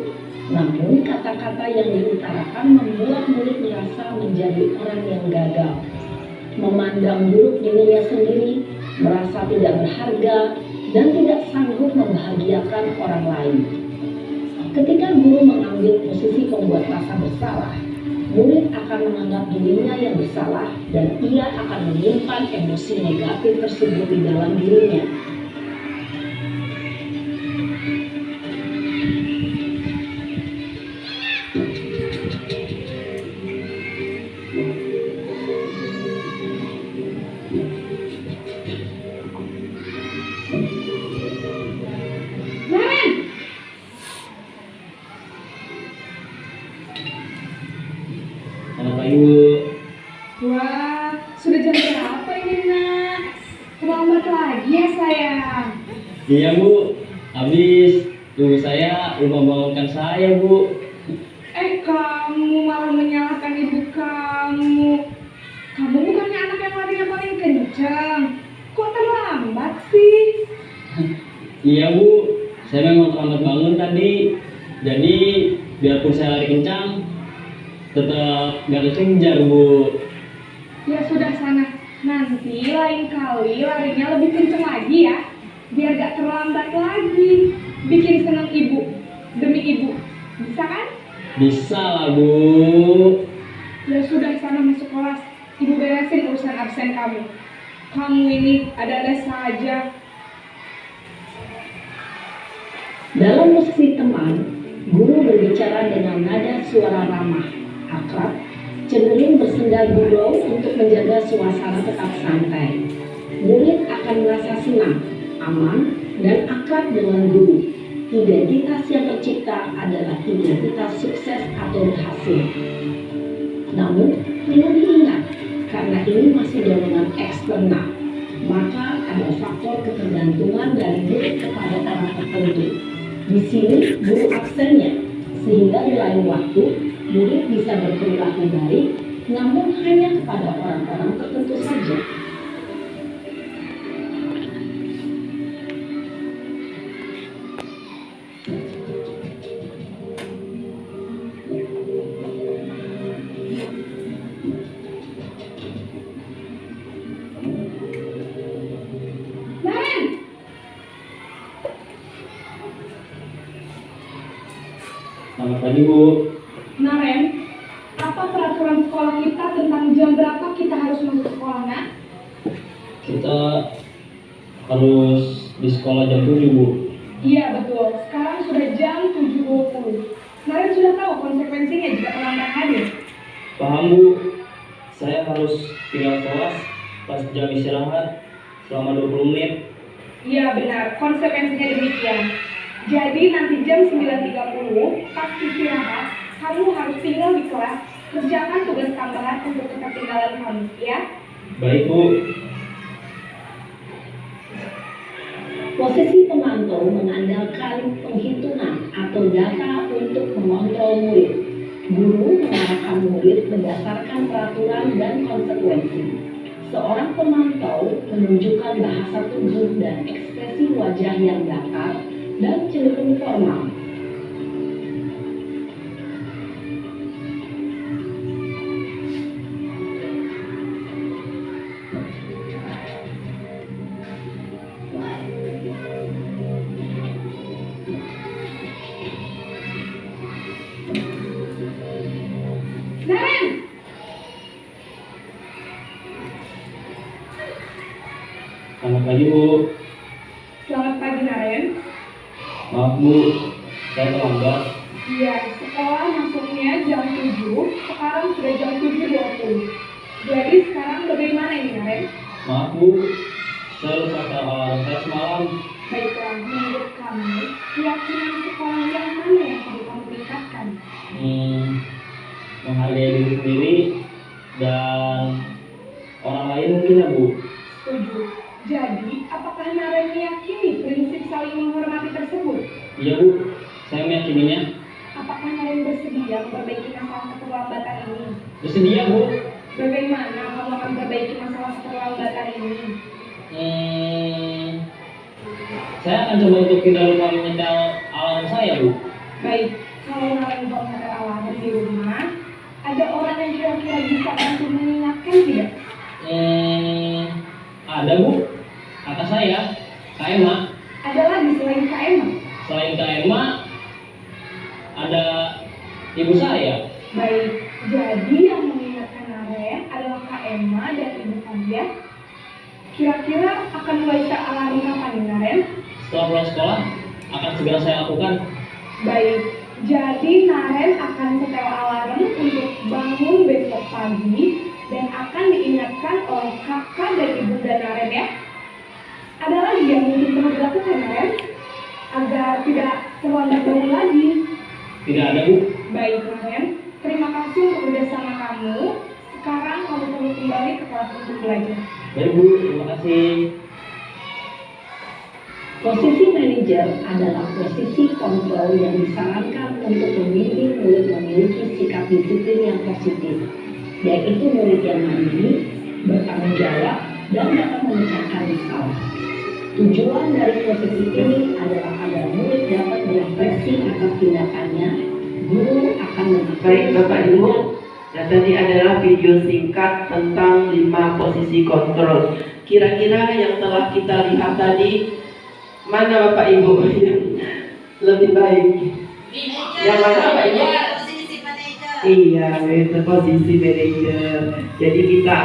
namun kata-kata yang diutarakan membuat murid merasa menjadi orang yang gagal, memandang buruk dirinya sendiri, merasa tidak berharga, dan tidak sanggup membahagiakan orang lain. Ketika guru mengambil posisi pembuat rasa bersalah, murid akan menganggap dirinya yang bersalah dan ia akan menyimpan emosi negatif tersebut di dalam dirinya. Naren, Selamat pagi Bu. wah, sudah jam berapa ini nak? Terlambat lagi ya sayang. Iya Bu. Habis ibu saya lupa bangunkan saya Bu. Kamu malah menyalahkan ibu kamu. Kamu bukannya anak yang larinya paling kencang. Kok terlambat sih? Iya Bu. Saya memang terlambat bangun tadi. Jadi biarpun saya lari kencang, tetap gak kekejar Bu. Ya sudah sana. Nanti lain kali larinya lebih kencang lagi ya. Biar gak terlambat lagi. Bikin senang ibu. Demi ibu. Bisa kan? Bisa lah Bu. Ya sudah sana masuk kelas. Ibu beresin urusan absen kamu. Kamu ini ada-ada saja. Dalam posisi teman, guru berbicara dengan nada suara ramah, akrab, cenderung bersenda gurau untuk menjaga suasana tetap santai. Murid akan merasa senang, aman, dan akrab dengan guru. Identitas yang tercipta adalah identitas sukses atau berhasil. Namun, perlu diingat, karena ini masih dorongan eksternal, maka ada faktor ketergantungan dari murid kepada orang tertentu. Di sini guru absennya, sehingga di lain waktu murid bisa berperilaku baik, namun hanya kepada orang-orang tertentu saja. Naren, Selamat pagi Bu. Naren, apa peraturan sekolah kita tentang jam berapa kita harus masuk sekolah, nak? Kita harus di sekolah jam 7 Bu. Iya betul, sekarang sudah jam 7.20. Naren sudah tahu konsekuensinya jika terlambat hadir. Paham Bu. Saya harus tinggal kelas pas jam istirahat selama 20 menit. Iya benar, konsekuensinya demikian. Jadi nanti jam 9.30 pas istirahat, kamu harus tinggal di kelas, kerjakan tugas tambahan untuk ketinggalan kamu, ya? Baik Bu. Posisi pemantau mengandalkan penghitungan atau data untuk mengontrol murid. Guru mengarahkan murid berdasarkan peraturan dan konsekuensi. Seorang pemantau menunjukkan bahasa tubuh dan ekspresi wajah yang datar dan cenderung formal. Naren, Selamat pagi Bu. selamat pagi Naren. Maaf Bu, saya terlambat. Iya, sekolah masuknya jam 7, sekarang sudah jam 7.20. Jadi sekarang bagaimana ini, Naren? Maaf Bu, saya lupa alarm saya semalam. Baiklah, menurut kamu, keyakinan sekolah yang mana yang perlu kamu tingkatkan? Menghargai diri sendiri dan orang lain mungkin ya Bu. Setuju. Jadi, apakah Naren meyakini prinsip saling menghormati tersebut? Iya Bu, saya meyakininya. Apakah Naren bersedia memperbaiki masalah keterlambatan ini? Bersedia Bu. Bagaimana kamu akan memperbaiki masalah keterlambatan ini? Saya akan coba untuk tidak lupa menyetel alarm saya Bu. Baik, kalau Naren lupa menyetel alarm di rumah, ada orang yang kira-kira bisa bantu mengingatkan tidak? Ada Bu, kakak saya, Kak Emma. Ada lagi selain Kak Emma? Selain Kak Emma, ada ibu saya. Baik, jadi yang mengingatkan Naren adalah Kak Emma dan ibu kalian. Kira-kira akan mulai set alarm kapan nih, Naren? Setelah pulang sekolah, akan segera saya lakukan. Baik, jadi Naren akan setel alarm untuk bangun besok pagi dan akan diingatkan oleh kakak dan ibunda Naren ya. Ada lagi yang mungkin perlu dilakukan, Naren? Agar tidak terlambat bangun lagi. Tidak ada Bu. Baik, Naren. Terima kasih untuk kerjasama kamu. Sekarang kamu perlu kembali ke kelas untuk belajar. Baik Bu, terima kasih. Posisi manajer adalah posisi kontrol yang disarankan untuk membimbing murid memiliki sikap disiplin yang positif, yaitu murid yang mandiri, bertanggung jawab, dan dapat memecahkan masalah. Tujuan dari posisi ini adalah agar murid dapat berefleksi atas tindakannya. Guru akan Baik Bapak Ibu, nah tadi adalah video singkat tentang 5 posisi kontrol. Kira-kira yang telah kita lihat tadi, mana Bapak Ibu yang lebih baik? Yang mana Bapak Ibu? Iya, itu posisi manajer. Jadi kita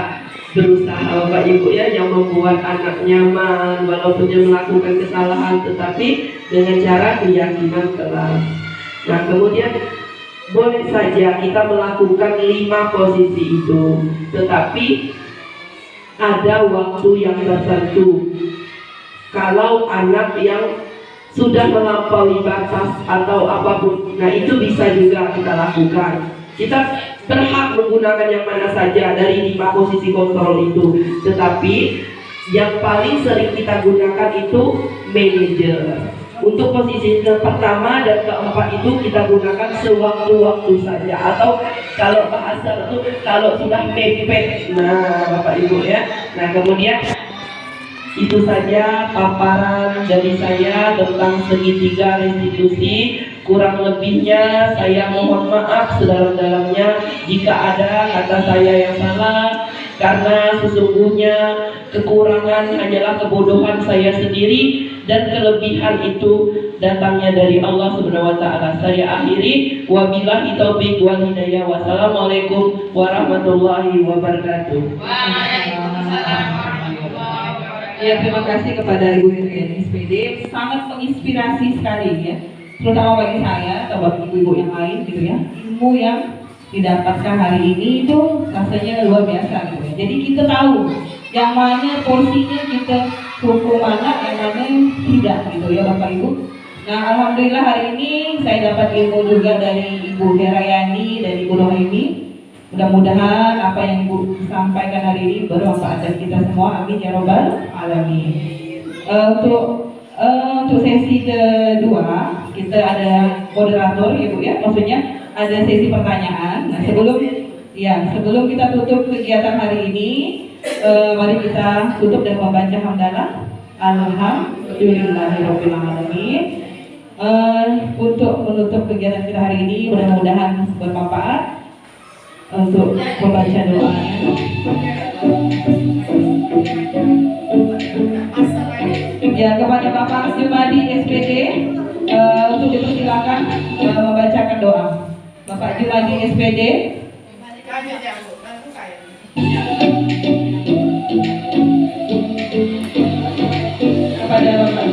berusaha Bapak Ibu ya, yang membuat anak nyaman walaupun dia melakukan kesalahan, tetapi dengan cara keyakinan kelas. Nah kemudian boleh saja kita melakukan 5 posisi itu, tetapi ada waktu yang tertentu. Kalau anak yang sudah melampaui batas atau apapun, nah itu bisa juga kita lakukan. Kita berhak menggunakan yang mana saja dari 5 posisi kontrol itu, tetapi yang paling sering kita gunakan itu manajer. Untuk posisi pertama dan keempat itu kita gunakan sewaktu-waktu saja, atau kalau bahasa itu kalau sudah mepet. Nah Bapak Ibu ya. Nah kemudian itu saja paparan dari saya tentang segitiga restitusi. Kurang lebihnya saya mohon maaf sedalam-dalamnya jika ada kata saya yang salah, karena sesungguhnya kekurangan hanyalah kebodohan saya sendiri dan kelebihan itu datangnya dari Allah Subhanahu wa taala. Saya akhiri, wabillahi taufiq wal hidayah. Wassalamualaikum warahmatullahi wabarakatuh. Ya, terima kasih kepada Ibu Irian SPD, sangat menginspirasi sekali ya, terutama bagi saya atau bagi ibu-ibu yang lain gitu ya. Ilmu yang didapatkan hari ini itu rasanya luar biasa gitu ya. Jadi kita tahu yang mana porsinya kita hukum mana, yang mana tidak gitu ya Bapak Ibu. Nah alhamdulillah hari ini saya dapat ilmu juga dari Ibu Herayani dan Ibu Rohimi. Mudah-mudahan apa yang Ibu sampaikan hari ini bermanfaat bagi kita semua. Amin ya robbal alamin. Untuk sesi kedua kita ada moderator ya Bu ya, maksudnya ada sesi pertanyaan. Nah sebelum kita tutup kegiatan hari ini, mari kita tutup dengan membaca hamdalah. Alhamdulillahirabbil alamin. Untuk menutup kegiatan kita hari ini, mudah-mudahan bermanfaat. Untuk membaca doanya. Ya, kepada Bapak Jumadi SPD untuk dipersilakan membacakan doa. Bapak Jumadi SPD. Kepada Bapak.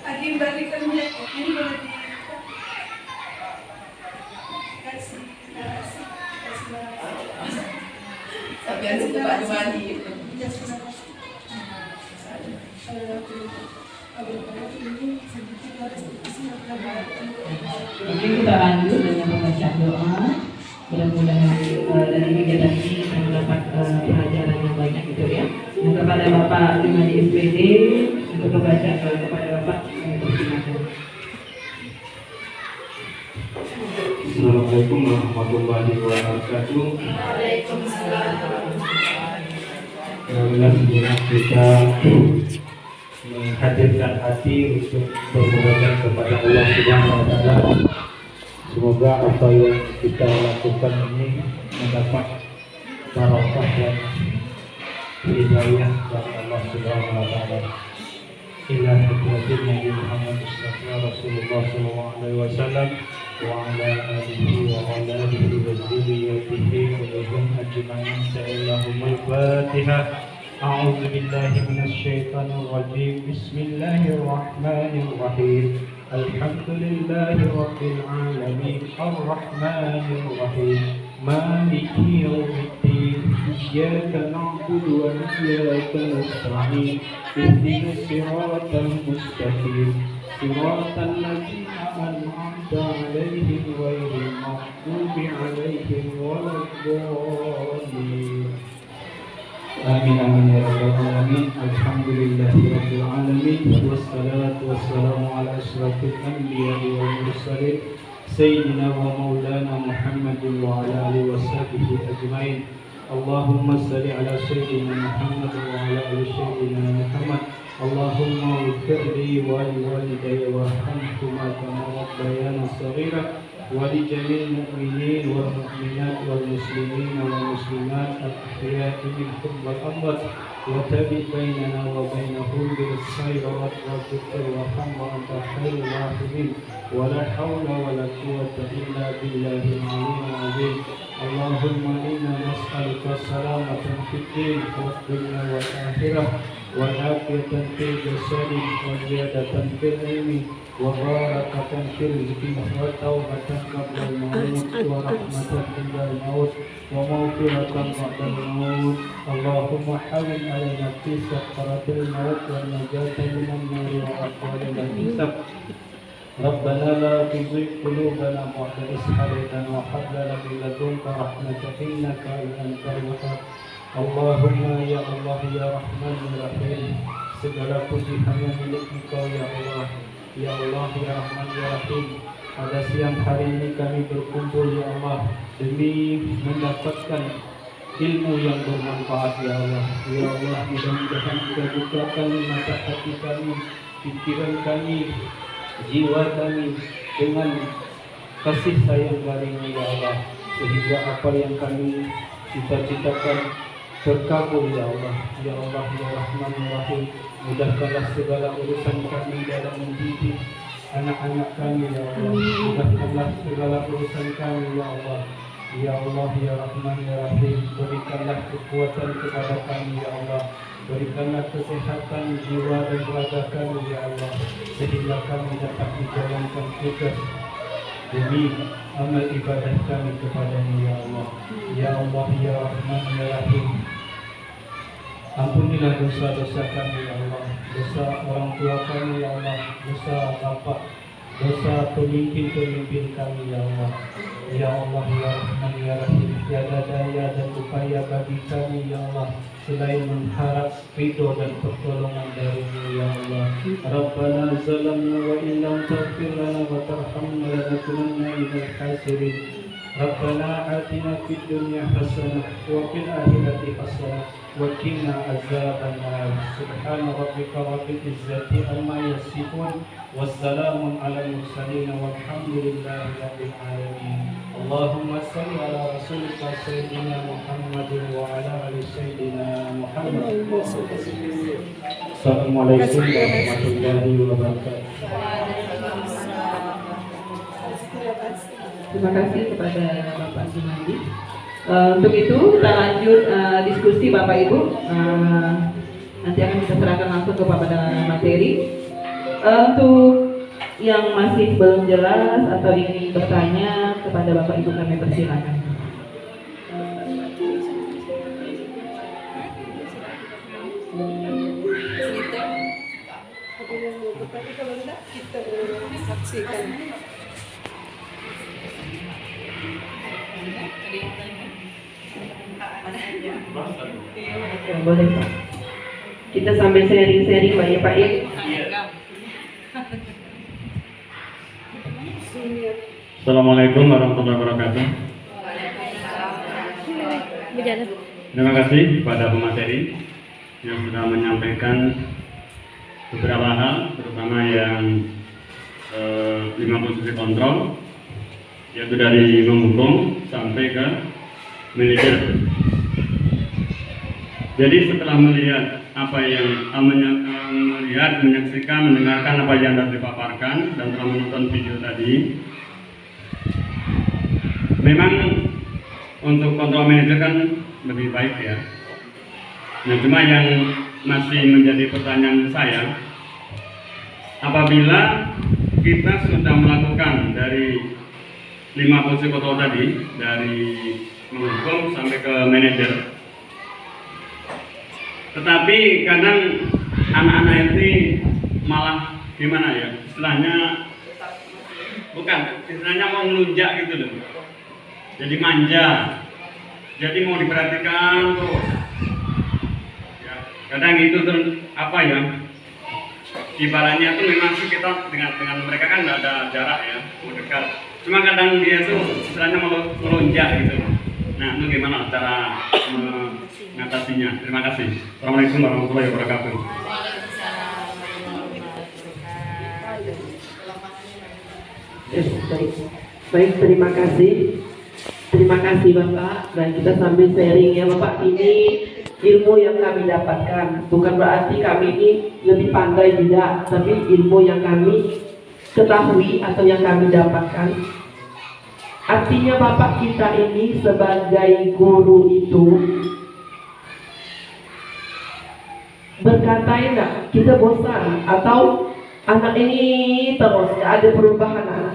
Adik balikan minyak ini boleh di kasih kasih Tapi ada baju mandi. Oke, kita lanjut dengan pembacaan doa. Mudah-mudahan dari kegiatan ini kita mendapat pelajaran yang banyak gitu ya. Nah, kepada Bapak Lima di SPD untuk membaca kepada Bapak kami persilakan. Assalamualaikum warahmatullahi wabarakatuh. Alhamdulillah kita menghadirkan hati untuk bermunajat kepada Allah Subhanahu wa taala. Semoga apa yang kita lakukan ini mendapat barokah dan hidayah dari Allah Subhanahu wa taala. Ila hadratin Nabi Muhammad Rasulullah sallallahu alaihi wasallam wa ala alihi wa ala alihi wa dzurriyyatihi wa lahum ajma'in. Allahumma al-Fatihah. A'udzu billahi minasy syaithanir rajim. Bismillahirrahmanirrahim. Alhamdulillahi rabbil alamin. Arrahmanir rahim. Maliki yaumiddin. Iyyaka na'budu wa iyyaka nasta'in. Ihdinas siratal mustaqim. Siratal ladzina an'amta 'alaihim ghairil maghdubi 'alaihim waladdallin. Amin amin ya rabbal alamin. Alhamdulillahi rabbil alamin. Wassalatu wassalamu ala asyrafil anbiya'i wal mursalin sayyidina wa maulana Muhammadin wa ala alihi washabihi ajmain. Allahumma salli ala sayyidina Muhammad wa ala ali sayyidina Muhammad. Allahumma ighfir li wa li walidayya warhamhuma kama rabbayani shaghira wa li jami'il mu'minin wal mu'minat wal muslimin wal muslimat al-ahya'i minhum wal amwat wa tabi' bainana wa bainahum bil khairat wa dzikr wa hamwa anta khairul rahimin wa la hawla wa la quwwata illa billahil aliyyil azim. Allahumma inna nas'aluka salamatan fid din wa dunya wal akhirah wa afiyatan fil jasadi wa ziyadatan fil ilmi wa barakatan fil rizqi wa tawbatan qabla al-maut wa rahmatan indal maut wa maghfiratan ba'dal maut. Allahumma hawwin 'alaina fi sakaratil maut wa najatan minan nar wa aqwalil hisab. Rabbana la tuzigh qulubana ba'da idh hadaytana wa hab lana min ladunka rahmatan innaka antal wahhab. Allahumma ya Allah ya Rahman ya Rahim, segala puji hanya milik Engkau ya Allah. Ya Allah ya Rahman ya Rahim, pada siang hari ini kami berkumpul ya Allah demi mendapatkan ilmu yang bermanfaat ya Allah. Ya Allah, mudah-mudahan Engkau bukakan mata hati kami, pikiran kami, jiwa kami dengan kasih sayang dari-Mu ya Allah, sehingga apa yang kami cita-citakan terkabul ya Allah. Ya Allah ya Rahman ya Rahim, mudahkanlah segala urusan kami dalam mendidik anak-anak kami ya Allah. Mudahkanlah segala urusan kami ya Allah. Ya Allah ya Rahman ya Rahim, berikanlah kekuatan kepada kami ya Allah. Berikanlah kesehatan jiwa dan raga kami ya Allah, sehingga kami dapat menjalankan tugas demi amal ibadah kami kepada-Mu ya Allah. Ya Allah ya Rahman ya Rahim, ampunilah dosa-dosa kami ya Allah, dosa orang tua kami ya Allah, dosa bapak, dosa pemimpin-pemimpin kami ya Allah. Ya Allah ya Rahman ya Rahim, tiada daya dan upaya bagi kami ya Allah selain mengharap ridho dan pertolongan dari-Mu ya Allah. Rabbana zalamna wa in lam taghfir lana wa tarhamna lanakunanna minal khasirin. ربنا آتنا في الدنيا حسنة وفي الآخرة حسنة وقنا عذاب النار سبحان ربك رب العزة عما يصفون والسلام على المرسلين والحمد لله رب العالمين اللهم صل على رسولك سيدنا محمد وعلى آل سيدنا محمد. Assalamualaikum warahmatullahi wabarakatuh. Terima kasih kepada Bapak Sumandi. Untuk itu kita lanjut diskusi Bapak Ibu. Nanti akan kita serahkan langsung kepada materi. Untuk yang masih belum jelas atau ingin bertanya kepada Bapak Ibu kami persilakan. Tapi kalau tidak kita saksikan. Boleh Pak. Kita sambil sharing-sharing Pak ya Pak ya. Assalamualaikum warahmatullahi wabarakatuh. Terima kasih kepada pemateri yang sudah menyampaikan beberapa hal, terutama yang 5 posisi kontrol, yaitu dari menghukum sampai ke manajer. Jadi setelah melihat apa yang melihat, menyaksikan, mendengarkan apa yang sudah dipaparkan dan telah menonton video tadi, memang untuk kontrol manajer kan lebih baik ya. Nah, cuma yang masih menjadi pertanyaan saya, apabila kita sudah melakukan dari 5 posisi kontrol tadi, dari menghukum sampai ke manajer, tetapi kadang anak-anak ini malah gimana ya, istilahnya istilahnya mau ngelunjak gitu loh, jadi manja, jadi mau diperhatikan terus ya. Kadang itu apa ya, ibaratnya tuh memang sih kita dengan mereka kan nggak ada jarak ya, mau dekat, cuma kadang dia tuh istilahnya melonjak gitu. Nah, itu gimana cara mengatasinya? Terima kasih. Assalamualaikum warahmatullahi wabarakatuh. Baik, terima kasih. Terima kasih Bapak. Dan kita sambil sharing ya Bapak. Ini ilmu yang kami dapatkan. Bukan berarti kami ini lebih pandai, tidak. Tapi ilmu yang kami ketahui atau yang kami dapatkan. Artinya Bapak kita ini sebagai guru itu berkata enggak, kita bosan atau anak ini terus ada perubahan,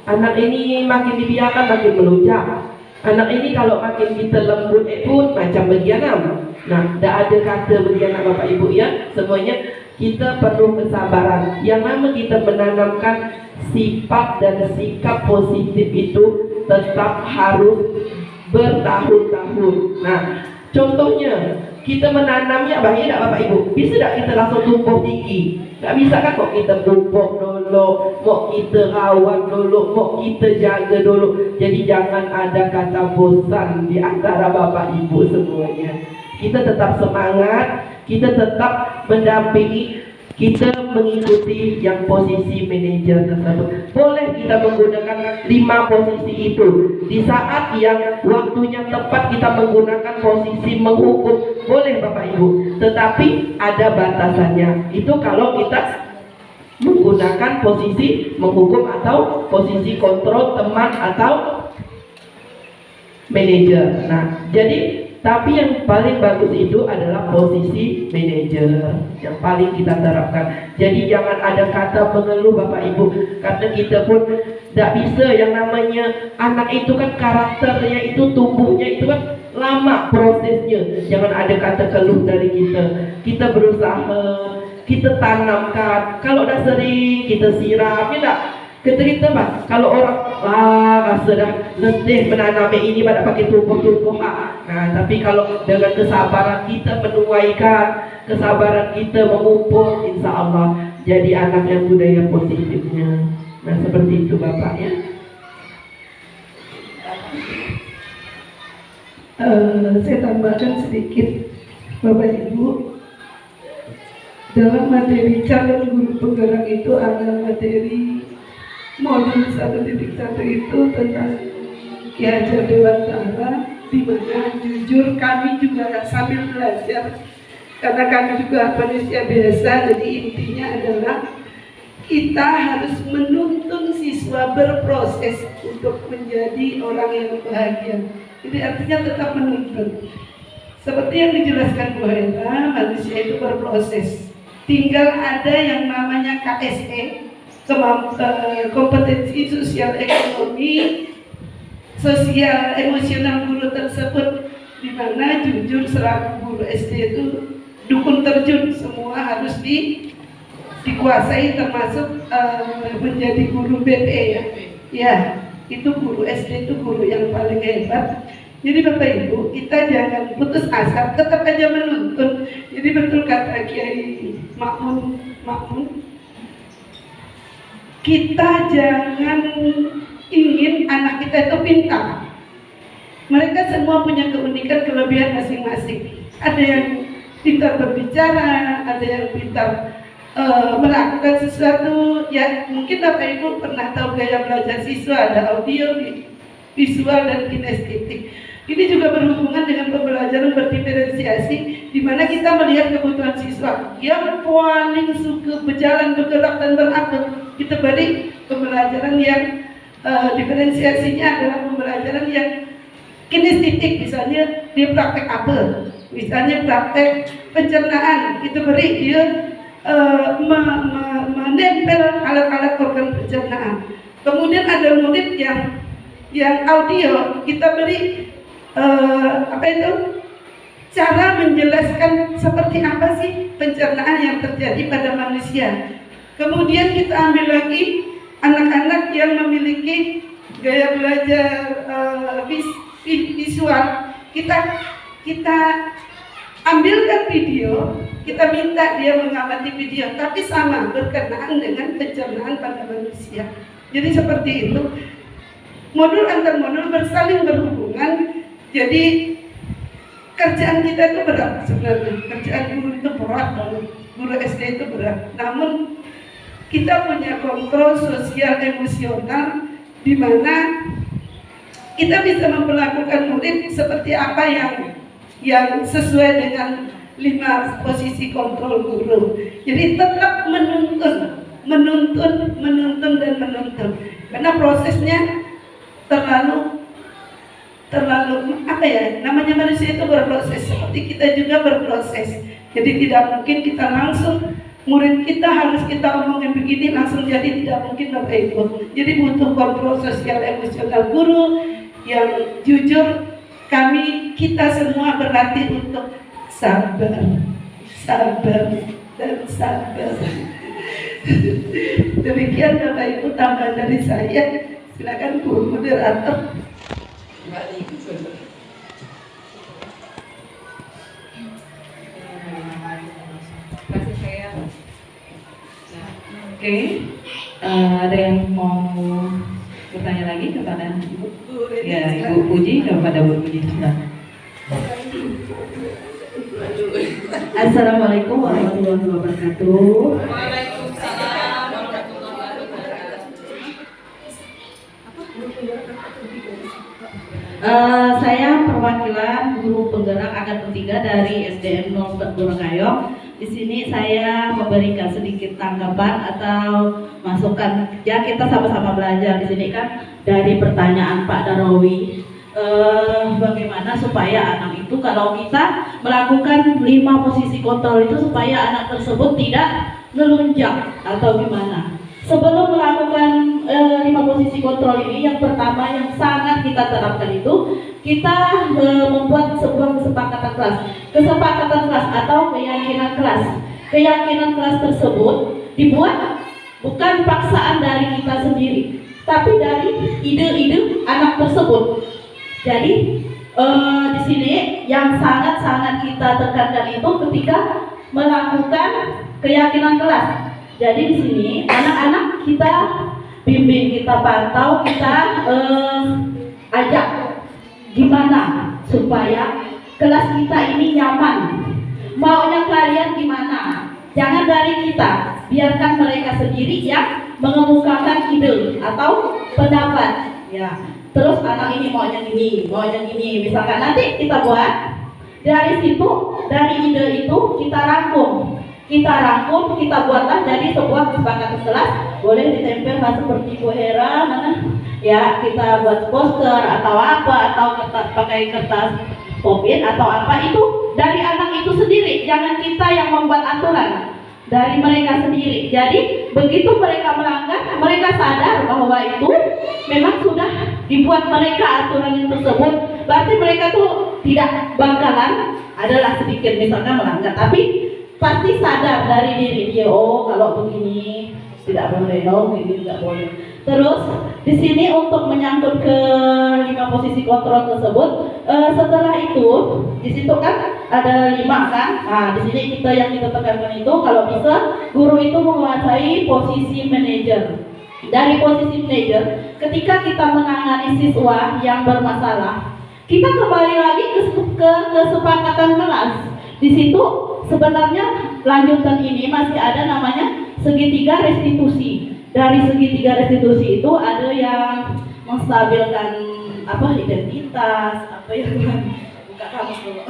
anak ini makin dibiarkan makin melunjak, anak ini kalau makin kita lembut pun macam begianam. Nah, tidak ada kata begiana Bapak Ibu ya, semuanya kita perlu kesabaran. Yang nama kita menanamkan sifat dan sikap positif itu tetap harus bertahun-tahun. Nah, contohnya kita menanamnya bahaya tidak Bapak Ibu? Bisa tidak kita langsung tumbuh tinggi? Tidak bisa kan, kok kita pupuk dulu, mau kita rawat dulu, mau kita jaga dulu. Jadi jangan ada kata bosan di antara Bapak Ibu semuanya. Kita tetap semangat, kita tetap mendampingi, kita mengikuti yang posisi manajer tersebut. Boleh kita menggunakan 5 posisi itu. Di saat yang waktunya tepat kita menggunakan posisi menghukum, boleh Bapak Ibu. Tetapi ada batasannya. Itu kalau kita menggunakan posisi menghukum atau posisi kontrol teman atau manajer. Nah, jadi tapi yang paling bagus itu adalah posisi manajer yang paling kita terapkan. Jadi jangan ada kata mengeluh Bapak Ibu, karena kita pun tidak bisa. Yang namanya anak itu kan karakternya itu, tumbuhnya itu kan lama prosesnya. Jangan ada kata keluh dari kita. Kita berusaha, kita tanamkan. Kalau udah sering kita siram, ya enggak? Kita Pak, kalau orang rasa dah letih menanami ini pada pakai tumbuh-tumbuh. Nah, tapi kalau dengan kesabaran kita menuaikan, kesabaran kita memupuk, insya Allah jadi anak yang budaya positifnya. Nah, seperti itu Bapak ya. Saya tambahkan sedikit, Bapak Ibu. Dalam materi calon guru penggerak itu ada materi modul 1.1 itu tentang Ki Hajar Dewantara, di mana jujur kami juga sambil belajar karena kami juga manusia biasa. Jadi intinya adalah kita harus menuntun siswa berproses untuk menjadi orang yang bahagia. Jadi artinya tetap menuntun. Seperti yang dijelaskan Bu Hera, manusia itu berproses. Tinggal ada yang namanya KSE, kompetensi sosial ekonomi, sosial emosional guru tersebut, di mana jujur selaku guru SD itu dukun terjun, semua harus dikuasai, termasuk menjadi guru BPE ya. Ya, itu guru SD itu guru yang paling hebat. Jadi Bapak Ibu, kita jangan putus asa, tetap aja menuntun. Jadi betul kata Kiai Makmun, kita jangan ingin anak kita itu pintar. Mereka semua punya keunikan, kelebihan masing-masing. Ada yang pintar berbicara, ada yang pintar melakukan sesuatu. Ya mungkin Bapak Ibu pernah tahu gaya belajar siswa, ada audio, visual, dan kinestetik. Ini juga berhubungan dengan pembelajaran berdiferensiasi, di mana kita melihat kebutuhan siswa yang paling suka berjalan, bergerak, dan beraktif. Kita beri pembelajaran yang diferensiasinya adalah pembelajaran yang kinestetik. Misalnya dia praktek apa? Misalnya praktek pencernaan, kita beri dia menempel alat-alat organ pencernaan. Kemudian ada murid yang audio, kita beri cara menjelaskan seperti apa sih pencernaan yang terjadi pada manusia. Kemudian kita ambil lagi anak-anak yang memiliki gaya belajar visual, kita ambilkan video, kita minta dia mengamati video, tapi sama berkenaan dengan pencernaan pada manusia. Jadi seperti itu, modul antar modul bersaling berhubungan. Jadi kerjaan kita itu berat sebenarnya, kerjaan guru itu berat banget, guru SD itu berat. Namun kita punya kontrol sosial emosional, di mana kita bisa memperlakukan murid seperti apa yang sesuai dengan 5 posisi kontrol guru. Jadi tetap menuntun, dan menuntun. Karena prosesnya terlalu apa ya, namanya manusia itu berproses, seperti kita juga berproses. Jadi tidak mungkin kita langsung murid kita harus kita omongin begini langsung jadi, tidak mungkin Bapak Ibu. Jadi butuh kontrol sosial emosional guru yang jujur. Kita semua berlatih untuk sabar, dan sabar. Demikian Bapak Ibu tambahan dari saya. Silakan Bu moderator. Oke, ada yang mau bertanya lagi kepada Ibu? Ya, Ibu Puji, kepada Bu Puji. Assalamualaikum warahmatullahi wabarakatuh. Waalaikumsalam warahmatullahi wabarakatuh. Saya perwakilan guru penggerak angkatan 3 dari SDN 04 Durangayong. Di sini saya memberikan sedikit tanggapan atau masukan. Ya, kita sama-sama belajar di sini kan dari pertanyaan Pak Darawi. Bagaimana supaya anak itu, kalau kita melakukan 5 posisi kontrol itu, supaya anak tersebut tidak melunjak atau gimana. Sebelum melakukan 5 posisi kontrol ini, yang pertama yang sangat kita terapkan itu, kita membuat sebuah kesepakatan kelas. Kesepakatan kelas atau keyakinan kelas. Keyakinan kelas tersebut dibuat bukan paksaan dari kita sendiri, tapi dari ide-ide anak tersebut. Jadi di sini yang sangat-sangat kita tekankan itu ketika melakukan keyakinan kelas. Jadi di sini anak-anak kita bimbing, kita pantau, kita ajak gimana supaya kelas kita ini nyaman. Maunya kalian gimana? Jangan dari kita, biarkan mereka sendiri yang mengemukakan ide atau pendapat. Ya, terus anak ini maunya gini, misalkan nanti kita buat dari situ, dari ide itu kita rangkum, kita buatlah jadi sebuah kesepakatan kelas. Boleh ditempel seperti Bu Hera, mana? Ya, kita buat poster atau apa, atau kertas, pakai kertas pop-it atau apa, itu dari anak itu sendiri. Jangan kita yang membuat aturan, dari mereka sendiri. Jadi begitu mereka melanggar, mereka sadar bahwa itu memang sudah dibuat mereka aturan tersebut. Berarti mereka tuh tidak bakalan adalah sedikit misalkan melanggar, tapi pasti sadar dari diri dia, oh kalau begini tidak boleh, oh ini tidak boleh. Terus di sini untuk menyangkut ke 5 posisi kontrol tersebut, setelah itu di situ kan ada 5 kan. Nah, di sini yang kita tekankan itu kalau bisa guru itu menguasai posisi manajer. Dari posisi manajer, ketika kita menangani siswa yang bermasalah, kita kembali lagi ke kesepakatan kelas. Di situ sebenarnya lanjutan ini masih ada namanya segitiga restitusi. Dari segitiga restitusi itu ada yang menstabilkan identitas, buka kamus dulu.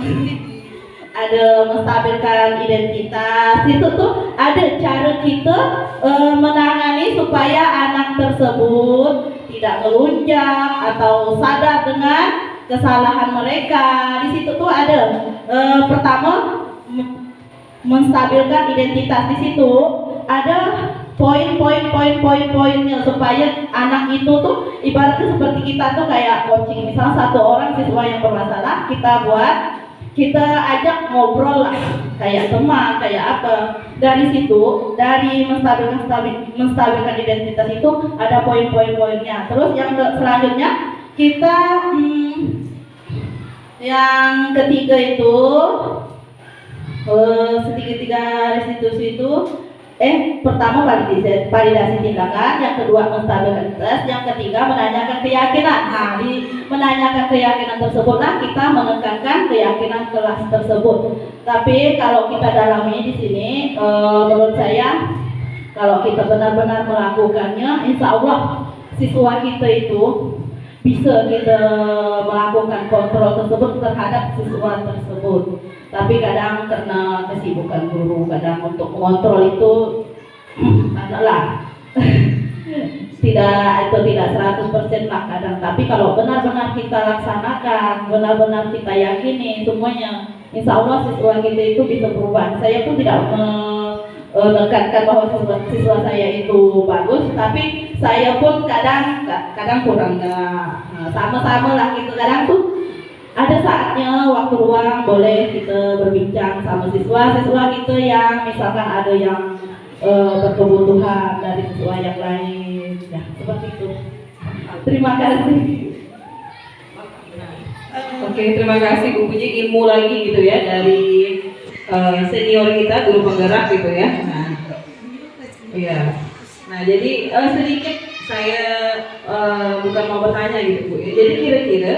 Ada menstabilkan identitas. Itu tuh ada cara kita menangani supaya anak tersebut tidak melunjak atau sadar dengan kesalahan mereka. Di situ tuh ada pertama menstabilkan identitas. Di situ ada poin-poinnya supaya anak itu tuh ibaratnya seperti kita tuh kayak coaching. Misalnya satu orang siswa yang bermasalah, kita ajak ngobrol lah, kayak teman, kayak apa. Dari situ, dari menstabilkan identitas itu ada poin-poinnya. Terus yang selanjutnya kita yang ketiga itu segitiga restitusi itu pertama validasi tindakan, yang kedua menstabilkan identitas, yang ketiga menanyakan keyakinan. Nah, di menanyakan keyakinan tersebutlah kita menekankan keyakinan kelas tersebut. Tapi kalau kita dalami di sini, menurut saya kalau kita benar-benar melakukannya, insya Allah siswa kita itu bisa kita melakukan kontrol tersebut terhadap siswa tersebut. Tapi kadang karena kesibukan guru, kadang untuk mengontrol itu adalah tidak 100% lah kadang. Tapi kalau benar-benar kita laksanakan, benar-benar kita yakini semuanya, insya Allah siswa kita itu bisa berubah. Saya pun tidak menekankan bahwa siswa saya itu bagus, tapi saya pun kadang kurang. Sama-sama lah gitu, kadang tuh ada saatnya waktu luang boleh kita berbincang sama siswa kita yang misalkan ada yang berkebutuhan dari siswa yang lain, ya seperti itu. Terima kasih. Oke, terima kasih Bu Puji, ilmu lagi gitu ya dari senior kita, guru penggerak gitu ya. Iya. Nah, jadi sedikit saya bukan mau bertanya gitu Bu. Jadi kira-kira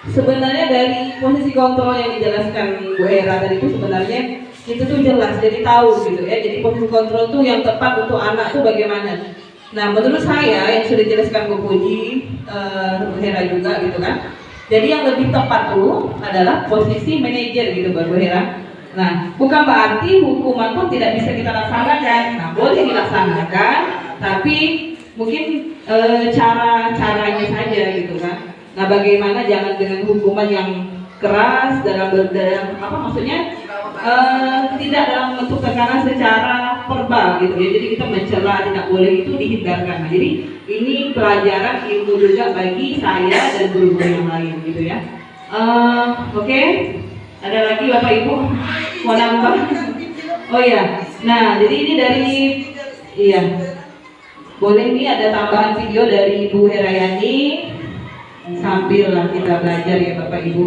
sebenarnya dari posisi kontrol yang dijelaskan Bu Hera tadi itu sebenarnya itu tuh jelas, jadi tahu gitu ya. Jadi posisi kontrol tuh yang tepat untuk anak tuh bagaimana. Nah, menurut saya yang sudah dijelaskan Bu Puji, Bu Hera juga gitu kan. Jadi yang lebih tepat tuh adalah posisi manajer gitu Bu Hera. Nah, bukan berarti hukuman pun tidak bisa kita laksanakan. Nah, boleh dilaksanakan, tapi mungkin cara-caranya saja gitu kan. Nah, bagaimana jangan dengan hukuman yang keras dalam maksudnya tidak dalam bentuk tekanan secara verbal gitu ya. Jadi kita mencela, tidak boleh, itu dihindarkan. Nah, jadi ini pelajaran ilmu juga bagi saya dan guru-guru yang lain gitu ya. Oke. Ada lagi Bapak Ibu mau nambah? Oh iya. Nah, jadi ini dari boleh nih ada tambahan video dari Bu Herayani. Sambil lah kita belajar ya Bapak Ibu.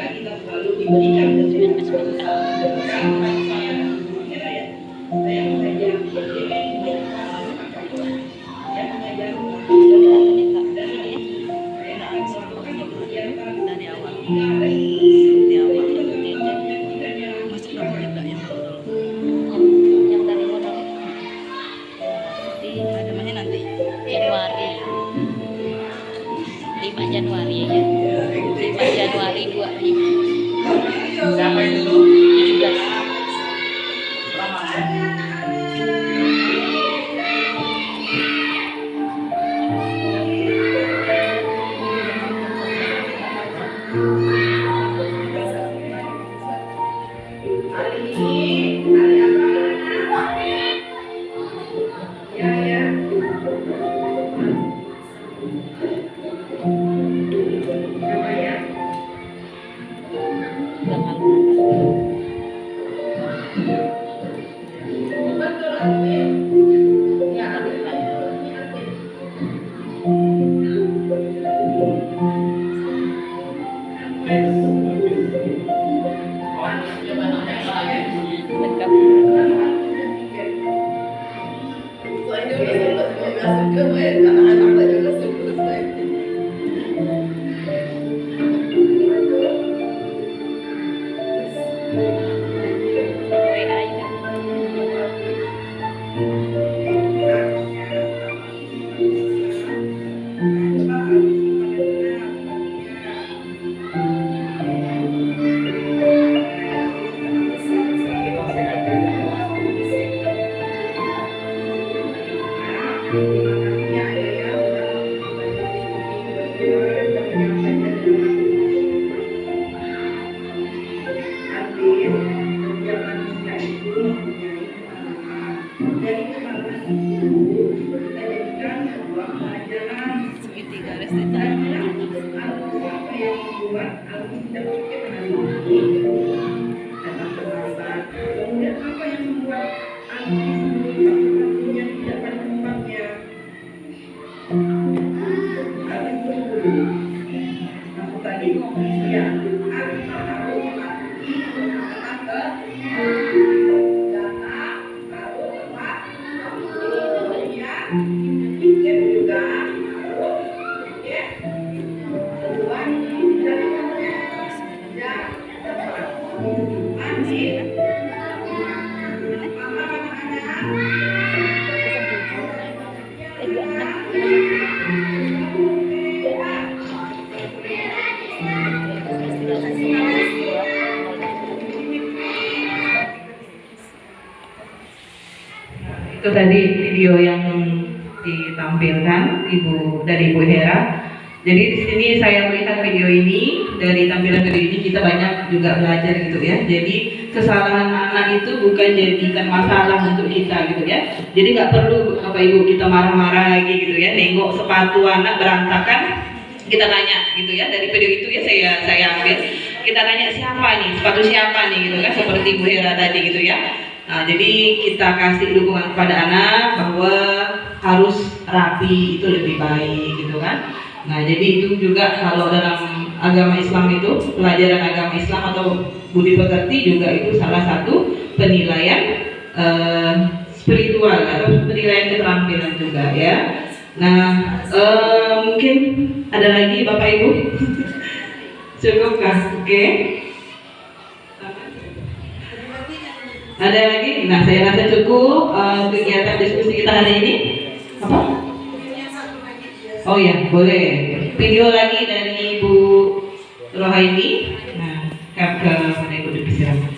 Kita selalu diberikan 5 Januari ya. 5 Januari 2017. Siapa itu? Itu tadi video yang ditampilkan dari Ibu Hera. Jadi di sini saya melihat video ini, dari tampilan video ini kita banyak juga belajar gitu ya. Jadi kesalahan anak itu bukan jadikan masalah untuk kita gitu ya. Jadi nggak perlu Bapak Ibu kita marah-marah lagi gitu ya. Nengok sepatu anak berantakan, kita tanya gitu ya. Dari video itu ya saya ambil, kita tanya siapa nih, sepatu siapa nih gitu kan, seperti Bu Hera tadi gitu ya. Nah, jadi kita kasih dukungan kepada anak bahwa harus rapi itu lebih baik gitu kan. Nah, jadi itu juga kalau dalam agama Islam itu, pelajaran agama Islam atau budi pekerti juga itu salah satu penilaian spiritual atau penilaian keterampilan juga ya. Nah, mungkin ada lagi Bapak Ibu? Cukupkah? Oke. Ada lagi? Nah, saya rasa cukup kegiatan diskusi kita hari ini. Apa? Oh ya, boleh. Video lagi dari Ibu Rohaini. Nah, ke mana Ibu dipersilakan.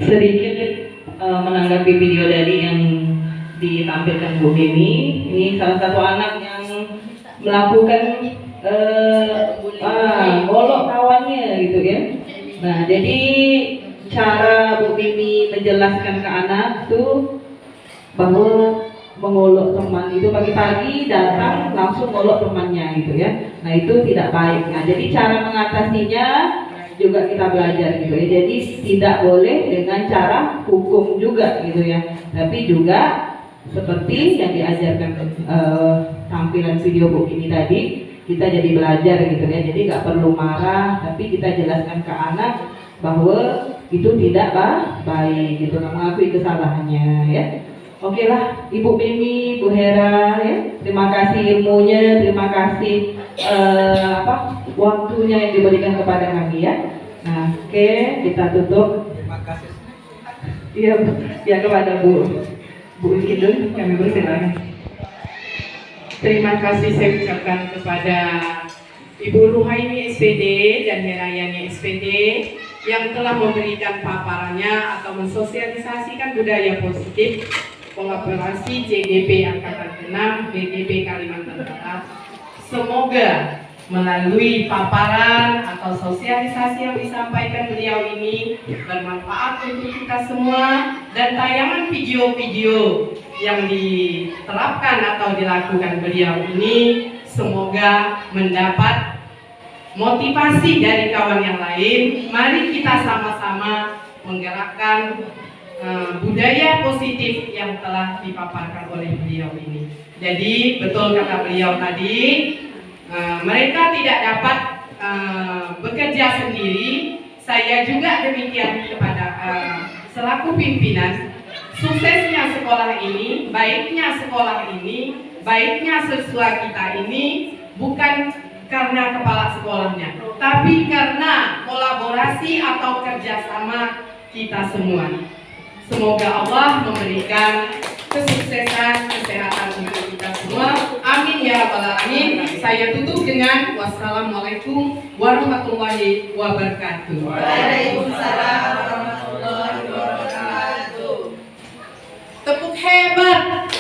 Sedikit menanggapi video tadi yang ditampilkan Bu Mimi. Ini salah satu anak yang melakukan golok kawannya gitu ya. Nah, jadi cara Bu Mimi menjelaskan ke anak tuh bahwa mengolok teman itu pagi-pagi datang langsung ngolok temannya gitu ya. Nah, itu tidak baik. Nah, jadi cara mengatasinya juga kita belajar gitu ya. Jadi tidak boleh dengan cara hukum juga gitu ya. Tapi juga seperti yang diajarkan tampilan video Bu ini tadi, kita jadi belajar gitu ya. Jadi nggak perlu marah, tapi kita jelaskan ke anak bahwa itu tidak baik gitu, mengakui kesalahannya ya. Oke lah, Ibu Mimi, Bu Hera ya. Terima kasih ilmunya, terima kasih waktunya yang diberikan kepada kami ya. Nah, oke, kita tutup. Terima kasih. Iya, ya kepada Bu Indun, kami bersilakan. Terima kasih saya ucapkan kepada Ibu Ruhaini SPD dan Herayani SPD yang telah memberikan paparannya atau mensosialisasikan budaya positif kolaborasi JGP Angkatan 6 BGP Kalimantan Barat. Semoga melalui paparan atau sosialisasi yang disampaikan beliau ini bermanfaat untuk kita semua, dan tayangan video-video yang diterapkan atau dilakukan beliau ini semoga mendapat motivasi dari kawan yang lain. Mari kita sama-sama menggerakkan budaya positif yang telah dipaparkan oleh beliau ini. Jadi betul kata beliau tadi, mereka tidak dapat bekerja sendiri. Saya juga demikian kepada selaku pimpinan. Suksesnya sekolah ini, baiknya sekolah ini, baiknya siswa kita ini bukan karena kepala sekolahnya, tapi karena kolaborasi atau kerjasama kita semua. Semoga Allah memberikan kesuksesan, kesehatan untuk kita semua. Amin ya rabbal alamin. Saya tutup dengan wassalamualaikum warahmatullahi wabarakatuh. Waalaikumsalam warahmatullahi wabarakatuh. Tepuk hebat.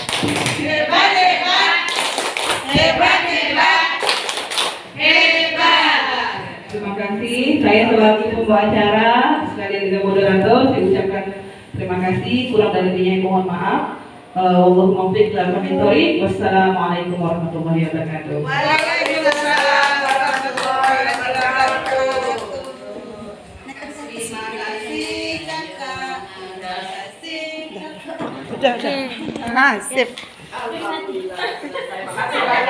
Hebat, hebat. Hebat, hebat. Hebat. Terima kasih. Saya selaku pembawa acara sekalian juga moderator, saya ucapkan terima kasih. Kurang dan lebihnya mohon maaf. Wallahumma muwaffiq ila aqwamit thoriq. Wassalamualaikum warahmatullahi wabarakatuh. Waalaikumsalam warahmatullahi wabarakatuh. Terima kasih kakak. Terima kasih kakak. Udah. Sip. Alhamdulillah.